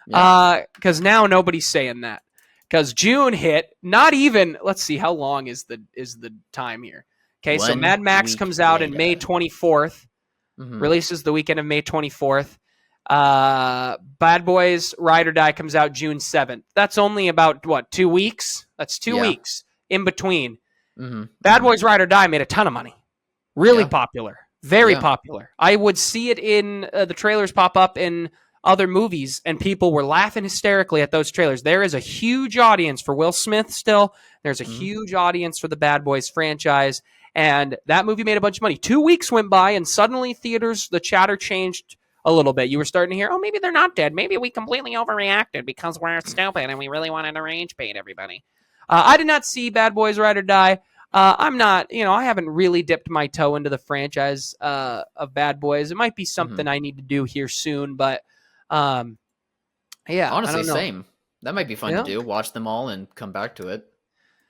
Because now nobody's saying that. Because June hit, not even, let's see, how long is the time here? Okay, so Mad Max comes out in May 24th, releases the weekend of May 24th. Bad Boys Ride or Die comes out June 7th. That's only about, 2 weeks? That's 2 weeks in between. Bad Boys Ride or Die made a ton of money. Really popular. Very popular. I would see it in the trailers pop up in other movies, and people were laughing hysterically at those trailers. There is a huge audience for Will Smith still. There's a huge audience for the Bad Boys franchise, and that movie made a bunch of money. 2 weeks went by, and suddenly theaters, the chatter changed a little bit. You were starting to hear, oh, maybe they're not dead. Maybe we completely overreacted because we're stupid and we really wanted to rage bait everybody. I did not see Bad Boys Ride or Die. I'm not, I haven't really dipped my toe into the franchise of Bad Boys. It might be something I need to do here soon, but honestly, same. That might be fun to do. Watch them all and come back to it.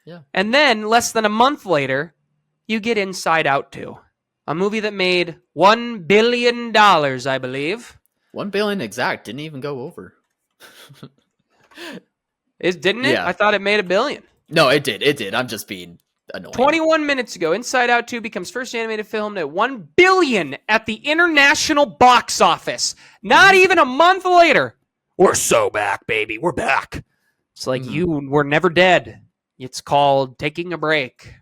Yeah. And then less than a month later, you get Inside Out 2, a movie that made $1 billion, I believe. 1 billion exact. Didn't even go over. Didn't it? I thought it made $1 billion. No, it did. It did. I'm just being annoying. 21 minutes ago, Inside Out 2 becomes first animated film at $1 billion at the international box office. Not even a month later. We're so back, baby. We're back. It's like you were never dead. It's called taking a break.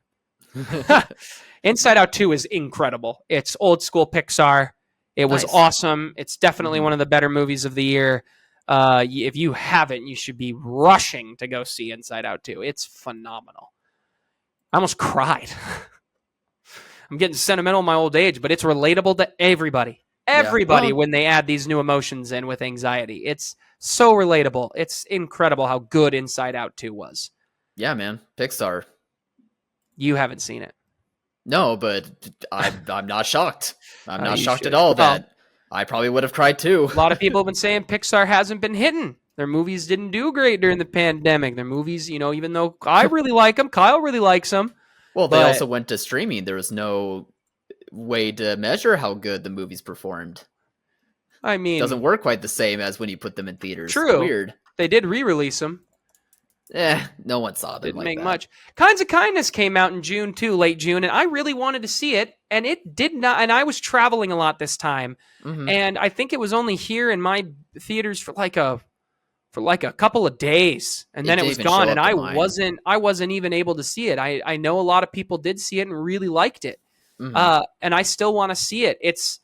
Inside Out 2 is incredible. It's old school Pixar. It was awesome. It's definitely one of the better movies of the year. If you haven't, you should be rushing to go see Inside Out 2. It's phenomenal. I almost cried. I'm getting sentimental in my old age, but it's relatable to everybody. When they add these new emotions in with anxiety. It's so relatable. It's incredible how good Inside Out 2 was. Yeah, man. Pixar. You haven't seen it. No, but I'm not shocked. I'm not shocked at all that I probably would have cried too. A lot of people have been saying Pixar hasn't been hitting. Their movies didn't do great during the pandemic. Their movies, even though I really like them, Kyle really likes them. Well, they also went to streaming. There was no way to measure how good the movies performed. I mean, it doesn't work quite the same as when you put them in theaters. True. Weird. They did re-release them. No one saw them. Didn't make much. Kinds of Kindness came out in June too, late June, and I really wanted to see it, and it did not. And I was traveling a lot this time, and I think it was only here in my theaters for like a couple of days, and then it was gone, and I wasn't even able to see it. I know a lot of people did see it and really liked it, and I still want to see it. It's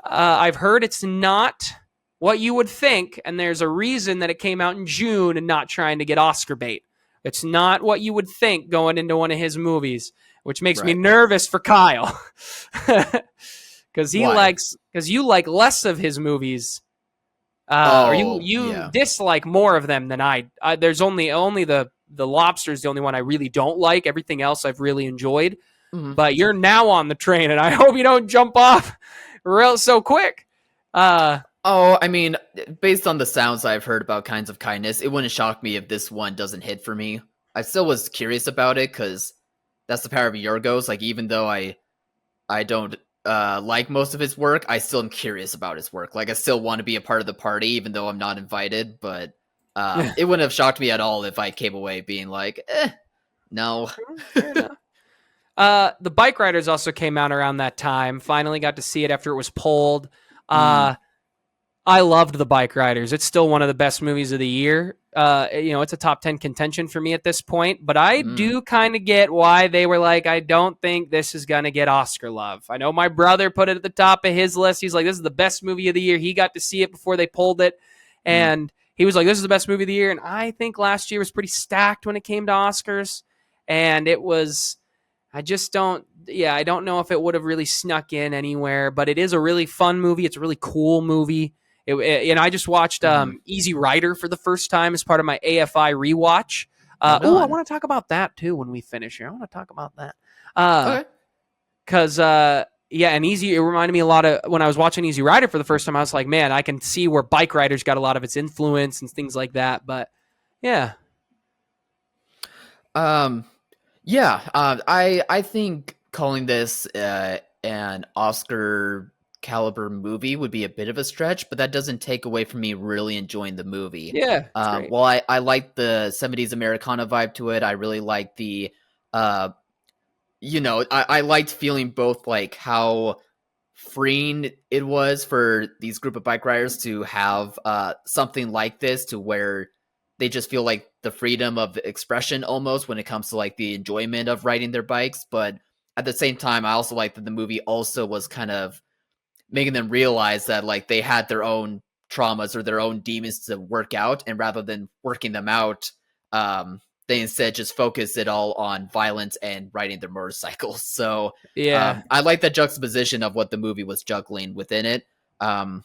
I've heard it's not what you would think, and there's a reason that it came out in June and not trying to get Oscar bait. It's not what you would think going into one of his movies, which makes me nervous for Kyle, because you like less of his movies, or you dislike more of them than I. There's only the Lobster is the only one I really don't like. Everything else I've really enjoyed, but you're now on the train, and I hope you don't jump off real so quick. I mean, based on the sounds I've heard about Kinds of Kindness, it wouldn't shock me if this one doesn't hit for me. I still was curious about it because that's the power of Yorgos. Like, even though I don't like most of his work, I still am curious about his work. Like, I still want to be a part of the party, even though I'm not invited. But it wouldn't have shocked me at all if I came away being like, no. The Bike Riders also came out around that time. Finally got to see it after it was pulled. I loved The Bike Riders. It's still one of the best movies of the year. it's a top 10 contention for me at this point, but I Mm, do kind of get why they were like, I don't think this is going to get Oscar love. I know my brother put it at the top of his list. He's like, this is the best movie of the year. He got to see it before they pulled it. mm. And he was like, this is the best movie of the year. And I think last year was pretty stacked when it came to Oscars. And it was, I don't know if it would have really snuck in anywhere, but it is a really fun movie. It's a really cool movie. I just watched Mhm. Easy Rider for the first time as part of my AFI rewatch. Right I on. want to talk about that too when we finish here. I want to talk about that. Okay. Because and Easy, it reminded me a lot of when I was watching Easy Rider for the first time. I was like, man, I can see where Bike Riders got a lot of its influence and things like that. But yeah, Um, yeah, I think calling this an Oscar caliber movie would be a bit of a stretch, but that doesn't take away from me really enjoying the movie. yeah, it's great. While I like the 70s Americana vibe to it, I really like the uh I liked feeling both like how freeing it was for these group of bike riders to have something like this to where they just feel like the freedom of expression almost when it comes to like the enjoyment of riding their bikes. But at the same time, I also like that the movie also was kind of making them realize that like they had their own traumas or their own demons to work out, and rather than working them out, they instead just focus it all on violence and riding their motorcycles. So Yeah, I like that juxtaposition of what the movie was juggling within it. Um,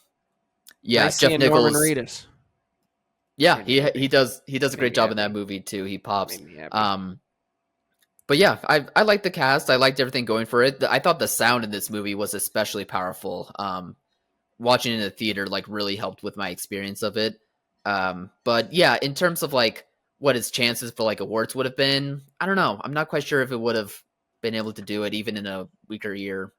yeah, nice Jeff seeing Norman Nichols. Reedus Yeah, in a movie. he does a Made great me job in that happy. movie too. He pops. Made me happy. Um, but yeah, I liked the cast. I liked everything going for it. I thought the sound in this movie was especially powerful. Watching it in the theater like really helped with my experience of it. But yeah, in terms of like what his chances for like awards would have been, I don't know. I'm not quite sure if it would have been able to do it even in a weaker year.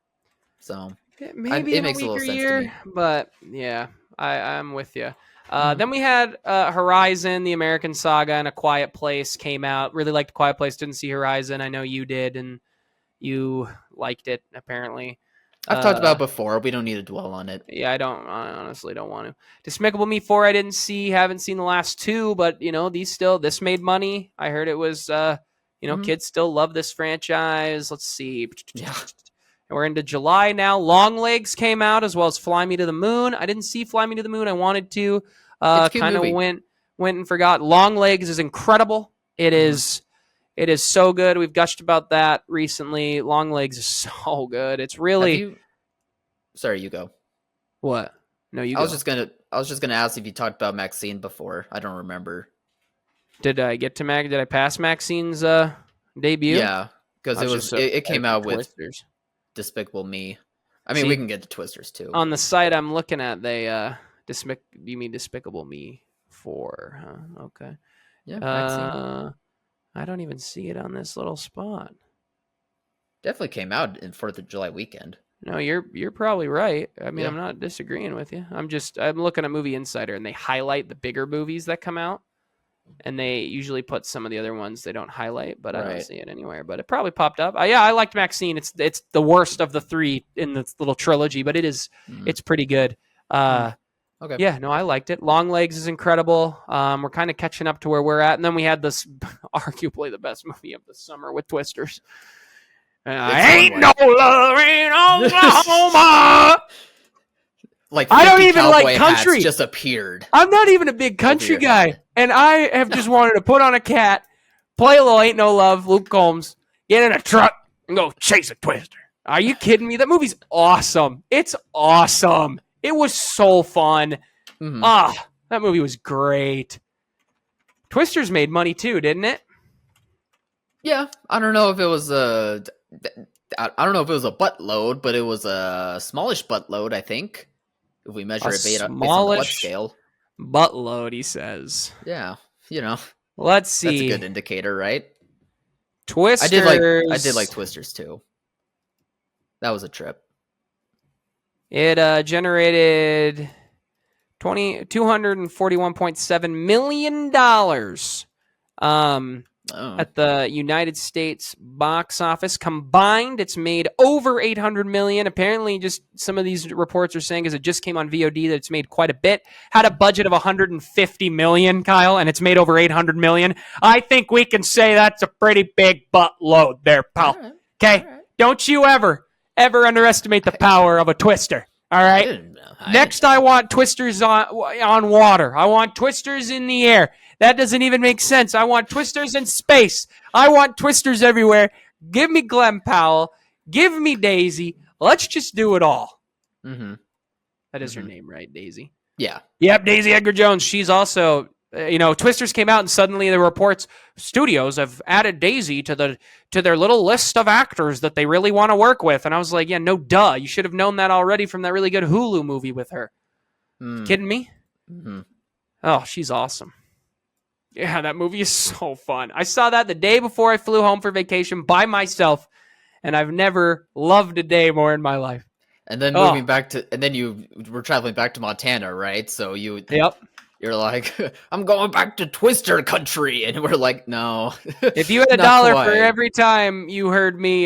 So Maybe it in a makes a little weaker sense to year, me. but yeah, I'm with you. Mhm. Then we had Horizon, the American Saga, and A Quiet Place came out. Really liked A Quiet Place. Didn't see Horizon. I know you did, and you liked it apparently. I've talked about Uh, it before. We don't need to dwell on it. yeah, I honestly don't want to. Despicable Me 4, I didn't see. Haven't seen the last two, but this made money. I heard it was Mhm. kids still love this franchise. Let's see. Yeah, And we're into July now. Long Legs came out as well as Fly Me to the Moon. I didn't see Fly Me to the Moon. I wanted to. it's a cute Kind of movie. went and forgot. Long Legs is incredible. Mhm. It is so good. We've gushed about that recently. Long Legs is so good. It's Have really you? Sorry, you go. what? No, you go. I was just gonna ask if you talked about Maxine before. I don't remember. Did I get to Mag? Did I pass Maxine's debut? Yeah, because I was just so it excited came for out with Twisters. Despicable Me. I mean, we See, can get to Twisters too. on the site I'm looking at, they you mean Despicable Me 4? Huh? Okay. Yeah, Maxine Uh, I don't even see it on this little spot. definitely came out in 4th of July weekend. No, you're probably right. I mean, Yeah, I'm not disagreeing with you. I'm looking at Movie Insider and they highlight the bigger movies that come out, and they usually put some of the other ones they don't highlight, but I don't right. see it anywhere. But it probably popped up. Yeah, I liked Maxine. It's the worst of the three in this little trilogy, but Mm, it's pretty good. mm, Uh, okay. yeah, no, I liked it. Long Legs is incredible. We're kind of catching up to where we're at, and then we had this arguably the best movie of the summer with Twisters. It's one Ain't no way. love in Oklahoma. Like I don't 50 even like cowboy hats country. just appeared I'm not even a big over country your guy, head. and I have just wanted to put on a cat, play a little Ain't No Love, Luke Combs, get in a truck, and go chase a twister. Are you kidding me? That movie's awesome. It's awesome. It was so fun. Hmm. That movie was great. Twisters made money too, didn't it? Yeah, I don't know if it was I don't know if it was a buttload, but it was a smallish buttload, I think. If we A measure it based on the butt smallish scale. buttload, he says. Yeah, you know, Let's that's a good see. indicator, right? I did like Twisters. Twisters too. That was a trip. It generated $241.7 million. Oh. at the United States box office. Combined, it's made over 800 million. Apparently, just some of these reports are saying, because it just came on VOD, that it's made quite a bit. Had a budget of 150 million, Kyle, and it's made over 800 million. I think we can say that's a pretty big buttload there, pal. All right. Okay? All right. Don't you ever underestimate the power of a twister. All right? Next, I want twisters on water. I want twisters in the air. That doesn't even make sense. I want twisters in space. I want twisters everywhere. Give me Glenn Powell. Give me Daisy. Let's just do it all. Mm-hmm. That is her name, right? Daisy? Yeah. Yep, Daisy Edgar Jones. She's also, Twisters came out and suddenly the reports studios have added Daisy to their little list of actors that they really want to work with. And I was like, yeah, no duh. You should have known that already from that really good Hulu movie with her. Kidding me? Mm-hmm. Oh, she's awesome. Yeah, that movie is so fun. I saw that the day before I flew home for vacation by myself, and I've never loved a day more in my life. And then moving back to, and then you were traveling back to Montana, right? So you're like, I'm going back to Twister country, and we're like, no. If you had $1 for every time you heard me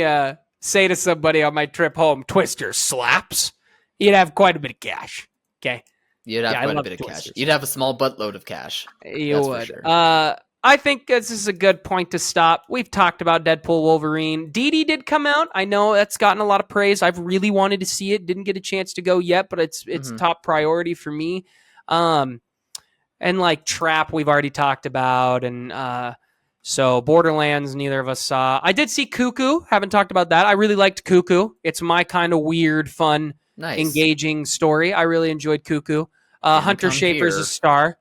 say to somebody on my trip home, Twister slaps, you'd have quite a bit of cash. Okay. You'd have quite a bit of cash. You'd have a small buttload of cash. You would. Sure. I think this is a good point to stop. We've talked about Deadpool Wolverine. Dee did come out. I know that's gotten a lot of praise. I've really wanted to see it. Didn't get a chance to go yet, but it's top priority for me. And like Trap, we've already talked about. And so Borderlands, neither of us saw. I did see Cuckoo. Haven't talked about that. I really liked Cuckoo. It's my kind of weird, fun, engaging story. I really enjoyed Cuckoo. Hunter Schafer's a star.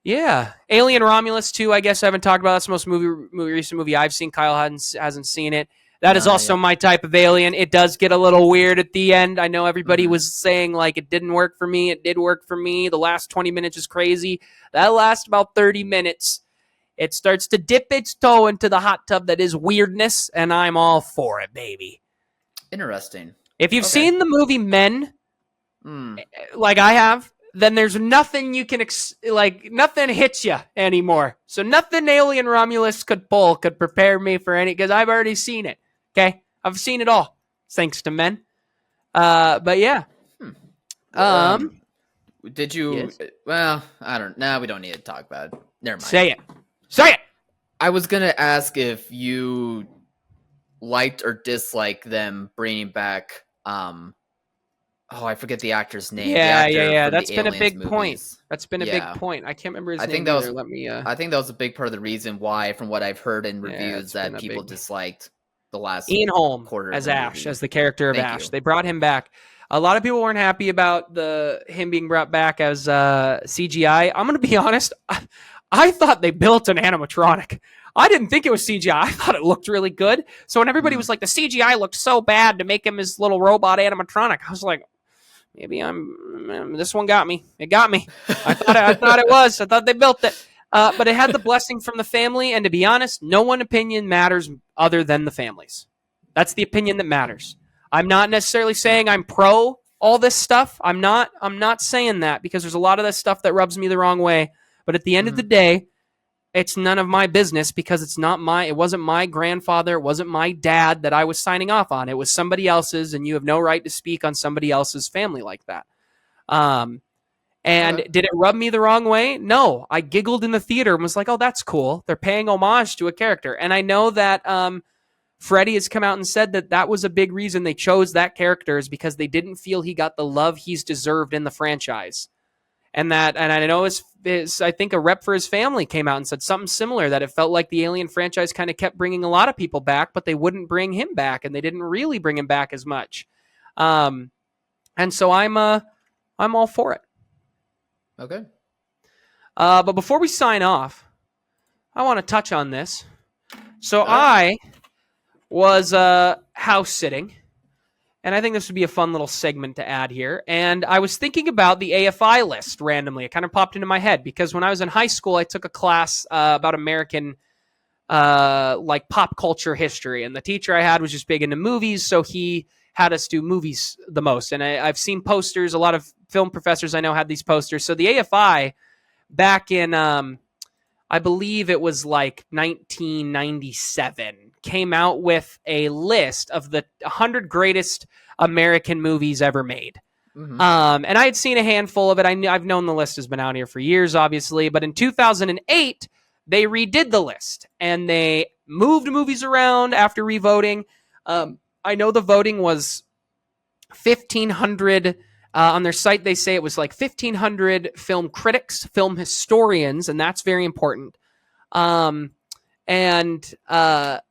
Yeah, Alien Romulus 2, I guess I haven't talked about. That's the most recent movie I've seen. Kyle hasn't seen it. That is also my type of Alien. It does get a little weird at the end. I know everybody was saying like it didn't work for me. It did work for me. The last 20 minutes is crazy. That lasts about 30 minutes. It starts to dip its toe into the hot tub that is weirdness, and I'm all for it, baby. Interesting. If you've seen the movie Men, like I have, then there's nothing you can, nothing hits you anymore. So nothing Alien Romulus could prepare me for any, because I've already seen it. Okay? I've seen it all, thanks to Men. But yeah. Did you, yes. Well, I don't, we don't need to talk about it. Never mind. Say it! I was going to ask if you liked or disliked them bringing back, I forget the actor's name. Yeah. That's been a big point. That's been a big point. I can't remember his name either. I think that was a big part of the reason why, from what I've heard in reviews, that people disliked the last Ian Holm quarter as Ash, as the character of Ash. They brought him back. A lot of people weren't happy about him being brought back as CGI. I'm going to be honest. I thought they built an animatronic. I didn't think it was CGI. I thought it looked really good. So when everybody was like, the CGI looked so bad to make him his little robot animatronic, I was like, maybe this one got me. It got me. I thought it was. I thought they built it. But it had the blessing from the family. And to be honest, no one opinion matters other than the families. That's the opinion that matters. I'm not necessarily saying I'm pro all this stuff. I'm not saying that, because there's a lot of this stuff that rubs me the wrong way. But at the end of the day, it's none of my business, because it wasn't my grandfather, it wasn't my dad that I was signing off on. It was somebody else's, and you have no right to speak on somebody else's family like that. Did it rub me the wrong way? No. I giggled in the theater and was like, oh, that's cool. They're paying homage to a character. And I know that Freddie has come out and said that was a big reason they chose that character, is because they didn't feel he got the love he's deserved in the franchise. And I know I think a rep for his family came out and said something similar, that it felt like the Alien franchise kind of kept bringing a lot of people back, but they wouldn't bring him back, and they didn't really bring him back as much. And so I'm all for it. Okay. But before we sign off, I want to touch on this. So I was house sitting, and I think this would be a fun little segment to add here. And I was thinking about the AFI list randomly. It kind of popped into my head, because when I was in high school, I took a class about American pop culture history. And the teacher I had was just big into movies, so he had us do movies the most. And I've seen posters. A lot of film professors I know had these posters. So the AFI back in, I believe it was like 1997, came out with a list of the 100 greatest American movies ever made. Mm-hmm. And I had seen a handful of it. I've known the list has been out here for years, obviously. But in 2008, they redid the list and they moved movies around after revoting. I know the voting was 1,500. On their site, they say it was like 1,500 film critics, film historians, and that's very important.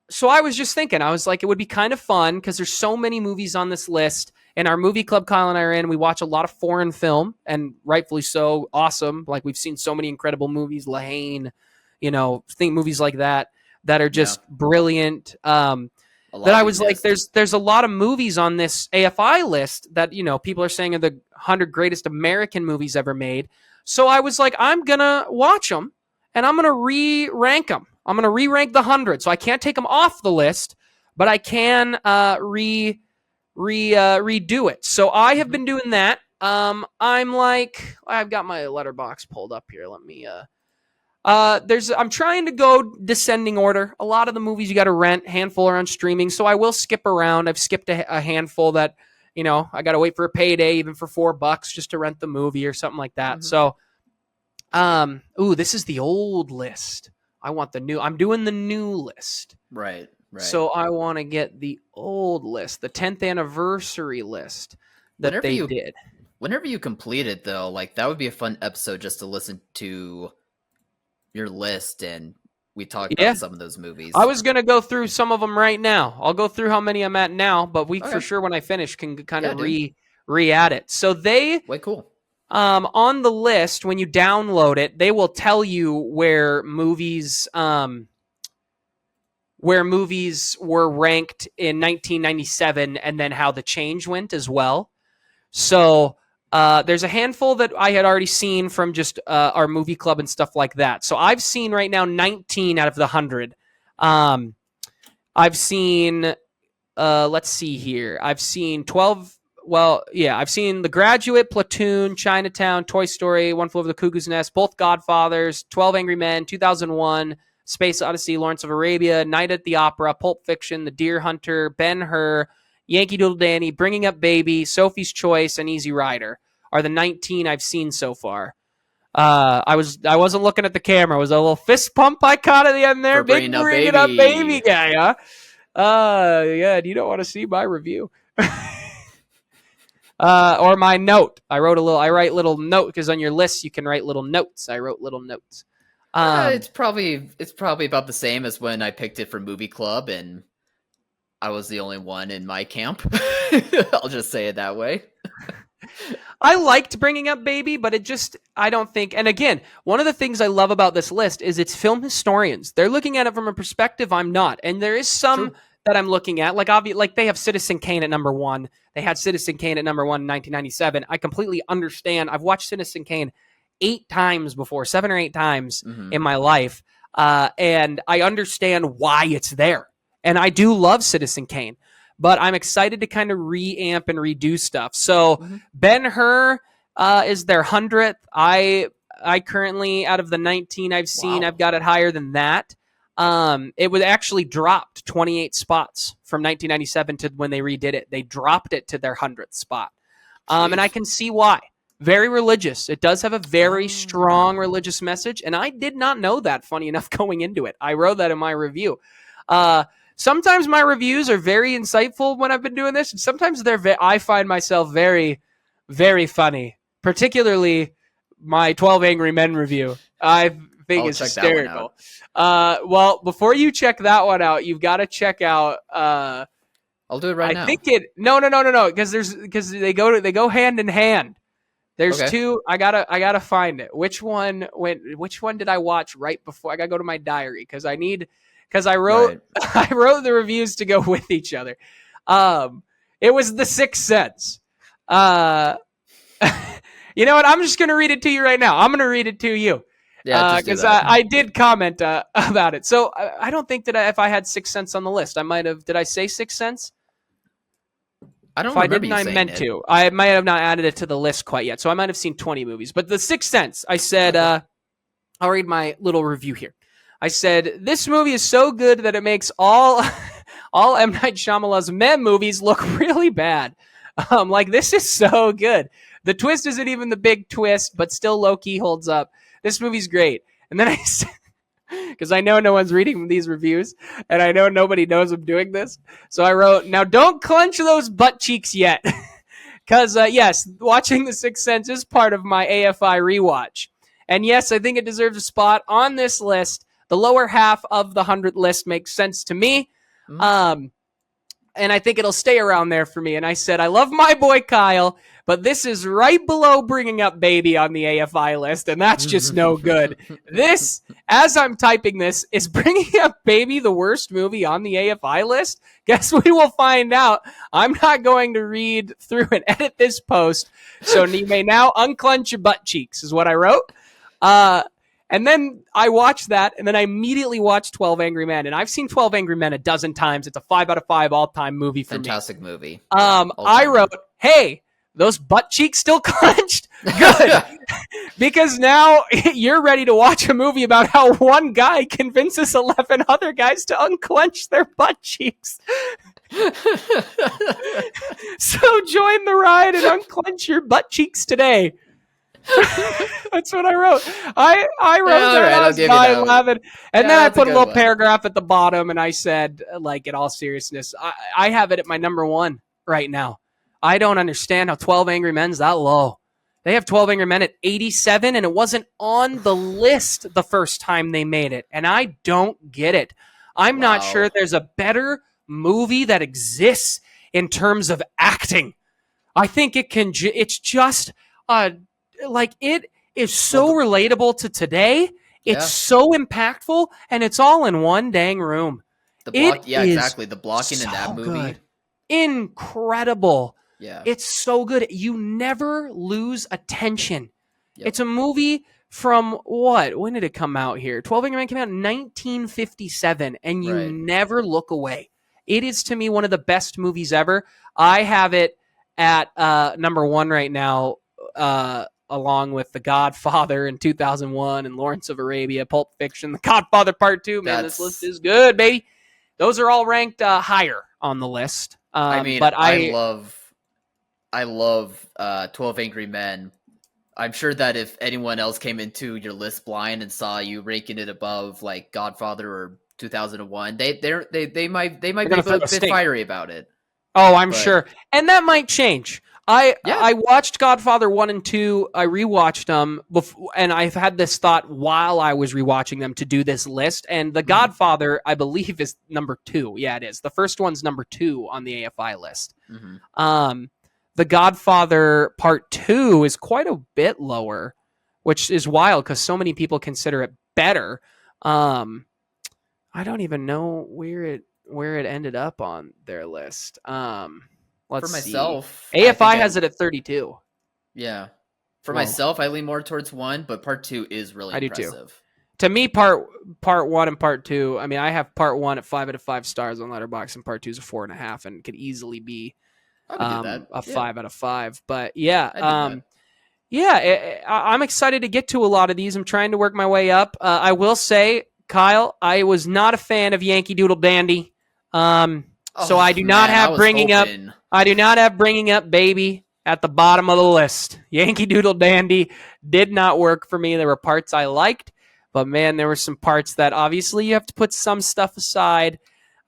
So I was just thinking, I was like, it would be kind of fun because there's so many movies on this list. And our movie club, Kyle and I are in, we watch a lot of foreign film, and rightfully so, awesome. Like we've seen so many incredible movies, La Haine, movies like that are just brilliant. That I was like, there's a lot of movies on this AFI list that, people are saying are the 100 greatest American movies ever made. So I was like, I'm going to watch them and I'm going to re-rank them. I'm going to re-rank the 100. So I can't take them off the list, but I can redo it. So I have been doing that. I'm like, I've got my Letterbox pulled up here. Let me, I'm trying to go descending order. A lot of the movies you got to rent, handful are on streaming. So I will skip around. I've skipped a handful that, I got to wait for a payday, even for $4 just to rent the movie or something like that. So, this is the old list. I want the new, I'm doing the new list. Right. So I want to get the old list, the 10th anniversary list that they did. Whenever you complete it, though, like that would be a fun episode just to listen to your list and we talked about some of those movies. I was going to go through some of them right now. I'll go through how many I'm at now, but for sure when I finish can kind of re-add it. So way cool. On the list, when you download it, they will tell you where movies were ranked in 1997 and then how the change went as well. So there's a handful that I had already seen from just our movie club and stuff like that. So I've seen right now 19 out of the 100. I've seen, let's see here. I've seen 12. Well, yeah, I've seen The Graduate, Platoon, Chinatown, Toy Story, One Flew Over the Cuckoo's Nest, both Godfathers, 12 Angry Men, 2001, Space Odyssey, Lawrence of Arabia, Night at the Opera, Pulp Fiction, The Deer Hunter, Ben-Hur, Yankee Doodle Dandy, Bringing Up Baby, Sophie's Choice, and Easy Rider are the 19 I've seen so far. I wasn't looking at the camera. It was a little fist pump I caught at the end there. Big Bringing Up Baby guy, huh? Yeah, you don't want to see my review. Or my note. I write little note because on your list you can write little notes. I wrote little notes. It's probably about the same as when I picked it for movie club and I was the only one in my camp. I'll just say it that way. I liked Bringing Up Baby, but I don't think, and again, one of the things I love about this list is it's film historians. They're looking at it from a perspective I'm not. And there is some that I'm looking at, like they have Citizen Kane at number 1. They had Citizen Kane at number 1 in 1997. I completely understand. I've watched Citizen Kane 8 times before, 7 or 8 times in my life. And I understand why it's there. And I do love Citizen Kane, but I'm excited to kind of reamp and redo stuff. So Ben-Hur is their 100th. I currently, out of the 19 I've seen, I've got it higher than that. It was actually dropped 28 spots from 1997 to when they redid it. They dropped it to their 100th spot. And I can see why. Very religious. It does have a very strong religious message. And I did not know that, funny enough, going into it. I wrote that in my review. Sometimes my reviews are very insightful when I've been doing this. And sometimes I find myself very, very funny, particularly my 12 Angry Men review. I think it's hysterical. Well, before you check that one out, you've got to check out. I'll do it right now. I think no, because they go hand in hand. There's 2. I gotta find it. Which one did I watch right before? I gotta go to my diary because I wrote the reviews to go with each other. It was The Sixth Sense. You know what? I'm just gonna read it to you right now. I'm gonna read it to you. Yeah, because I did comment about it. So I don't think that if I had Sixth Sense on the list, I might have. Did I say Sixth Sense? I don't if I remember didn't, I meant to. I might have not added it to the list quite yet, so I might have seen 20 movies. But The Sixth Sense, I said, I'll read my little review here. I said, this movie is so good that it makes all M. Night Shyamalan's meh movies look really bad. Like, this is so good. The twist isn't even the big twist, but still low-key holds up. This movie's great. And then I said, because I know no one's reading these reviews, and I know nobody knows I'm doing this. So I wrote, now don't clench those butt cheeks yet. Because, yes, watching The Sixth Sense is part of my AFI rewatch. And yes, I think it deserves a spot on this list. The lower half of the 100 list makes sense to me. And I think it'll stay around there for me. And I said, I love my boy Kyle, but this is right below Bringing Up Baby on the AFI list, and that's just no good. This, as I'm typing this, is Bringing Up Baby the worst movie on the AFI list? Guess we will find out. I'm not going to read through and edit this post, so you may now unclench your butt cheeks, is what I wrote. And then I watched that, and then I immediately watched 12 Angry Men. And I've seen 12 Angry Men a dozen times. It's a 5 out of 5 all-time movie for Fantastic movie. I wrote, hey, those butt cheeks still clenched? Good. Because now you're ready to watch a movie about how one guy convinces 11 other guys to unclench their butt cheeks. So join the ride and unclench your butt cheeks today. That's what I wrote. I wrote that. I was dying laughing. And then I put a little paragraph at the bottom, and I said, like, in all seriousness, I have it at my number 1 right now. I don't understand how 12 Angry Men's that low. They have 12 Angry Men at 87, and it wasn't on the list the first time they made it. And I don't get it. I'm not sure there's a better movie that exists in terms of acting. I think it's just like, it is so relatable to today. It's so impactful, and it's all in one dang room. Exactly. The blocking in that movie. Good. Incredible. Yeah. It's so good. You never lose attention. Yep. It's a movie from what? When did it come out here? 12 Angry Men came out in 1957, and you never look away. It is, to me, one of the best movies ever. I have it at number 1 right now, along with The Godfather in 2001 and Lawrence of Arabia, Pulp Fiction, The Godfather Part 2. Man, this list is good, baby. Those are all ranked higher on the list. But I love 12 Angry Men. I'm sure that if anyone else came into your list blind and saw you ranking it above like Godfather or 2001, they might be a bit fiery about it. Oh, I'm sure. And that might change. I watched Godfather 1 and 2. I rewatched them, and I've had this thought while I was rewatching them to do this list. And The Godfather, I believe, is number 2. Yeah, it is. The first one's number 2 on the AFI list. The Godfather Part 2 is quite a bit lower, which is wild because so many people consider it better. I don't even know where it ended up on their list. Let's for myself, see. AFI has it at 32. Yeah. For myself, I lean more towards 1, but Part 2 is really impressive. Do too. To me, part 1 and Part 2, I mean, I have Part 1 at 5 out of 5 stars on Letterbox, and Part 2 is a 4.5, and could easily be a 5 out of 5. But I'm excited to get to a lot of these. I'm trying to work my way up. I will say, Kyle, I was not a fan of Yankee Doodle Dandy. So I do not have Bringing Up Baby at the bottom of the list. Yankee Doodle Dandy did not work for me. There were parts I liked, but man, there were some parts that obviously you have to put some stuff aside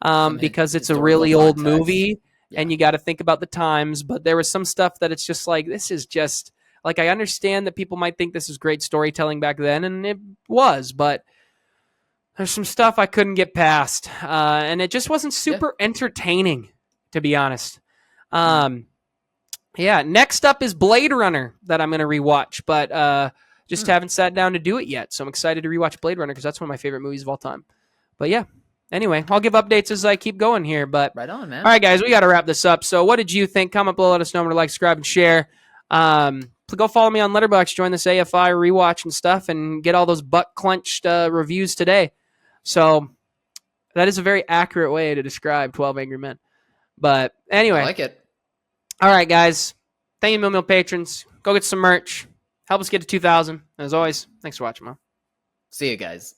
because it's a really old movie and you got to think about the times. But there was some stuff that it's just like, this is just like, I understand that people might think this is great storytelling back then, and it was, but there's some stuff I couldn't get past, and it just wasn't super entertaining, to be honest. Next up is Blade Runner that I'm going to rewatch, but just haven't sat down to do it yet. So I'm excited to rewatch Blade Runner because that's one of my favorite movies of all time. But yeah, anyway, I'll give updates as I keep going here. But right on, man. All right, guys, we got to wrap this up. So what did you think? Comment below, let us know. Remember to like, subscribe, and share. Go follow me on Letterbox, join this AFI rewatch and stuff, and get all those butt-clenched reviews today. So that is a very accurate way to describe 12 Angry Men. But anyway. I like it. All right, guys. Thank you, Mill patrons. Go get some merch. Help us get to 2,000. As always, thanks for watching, Mom. See you guys.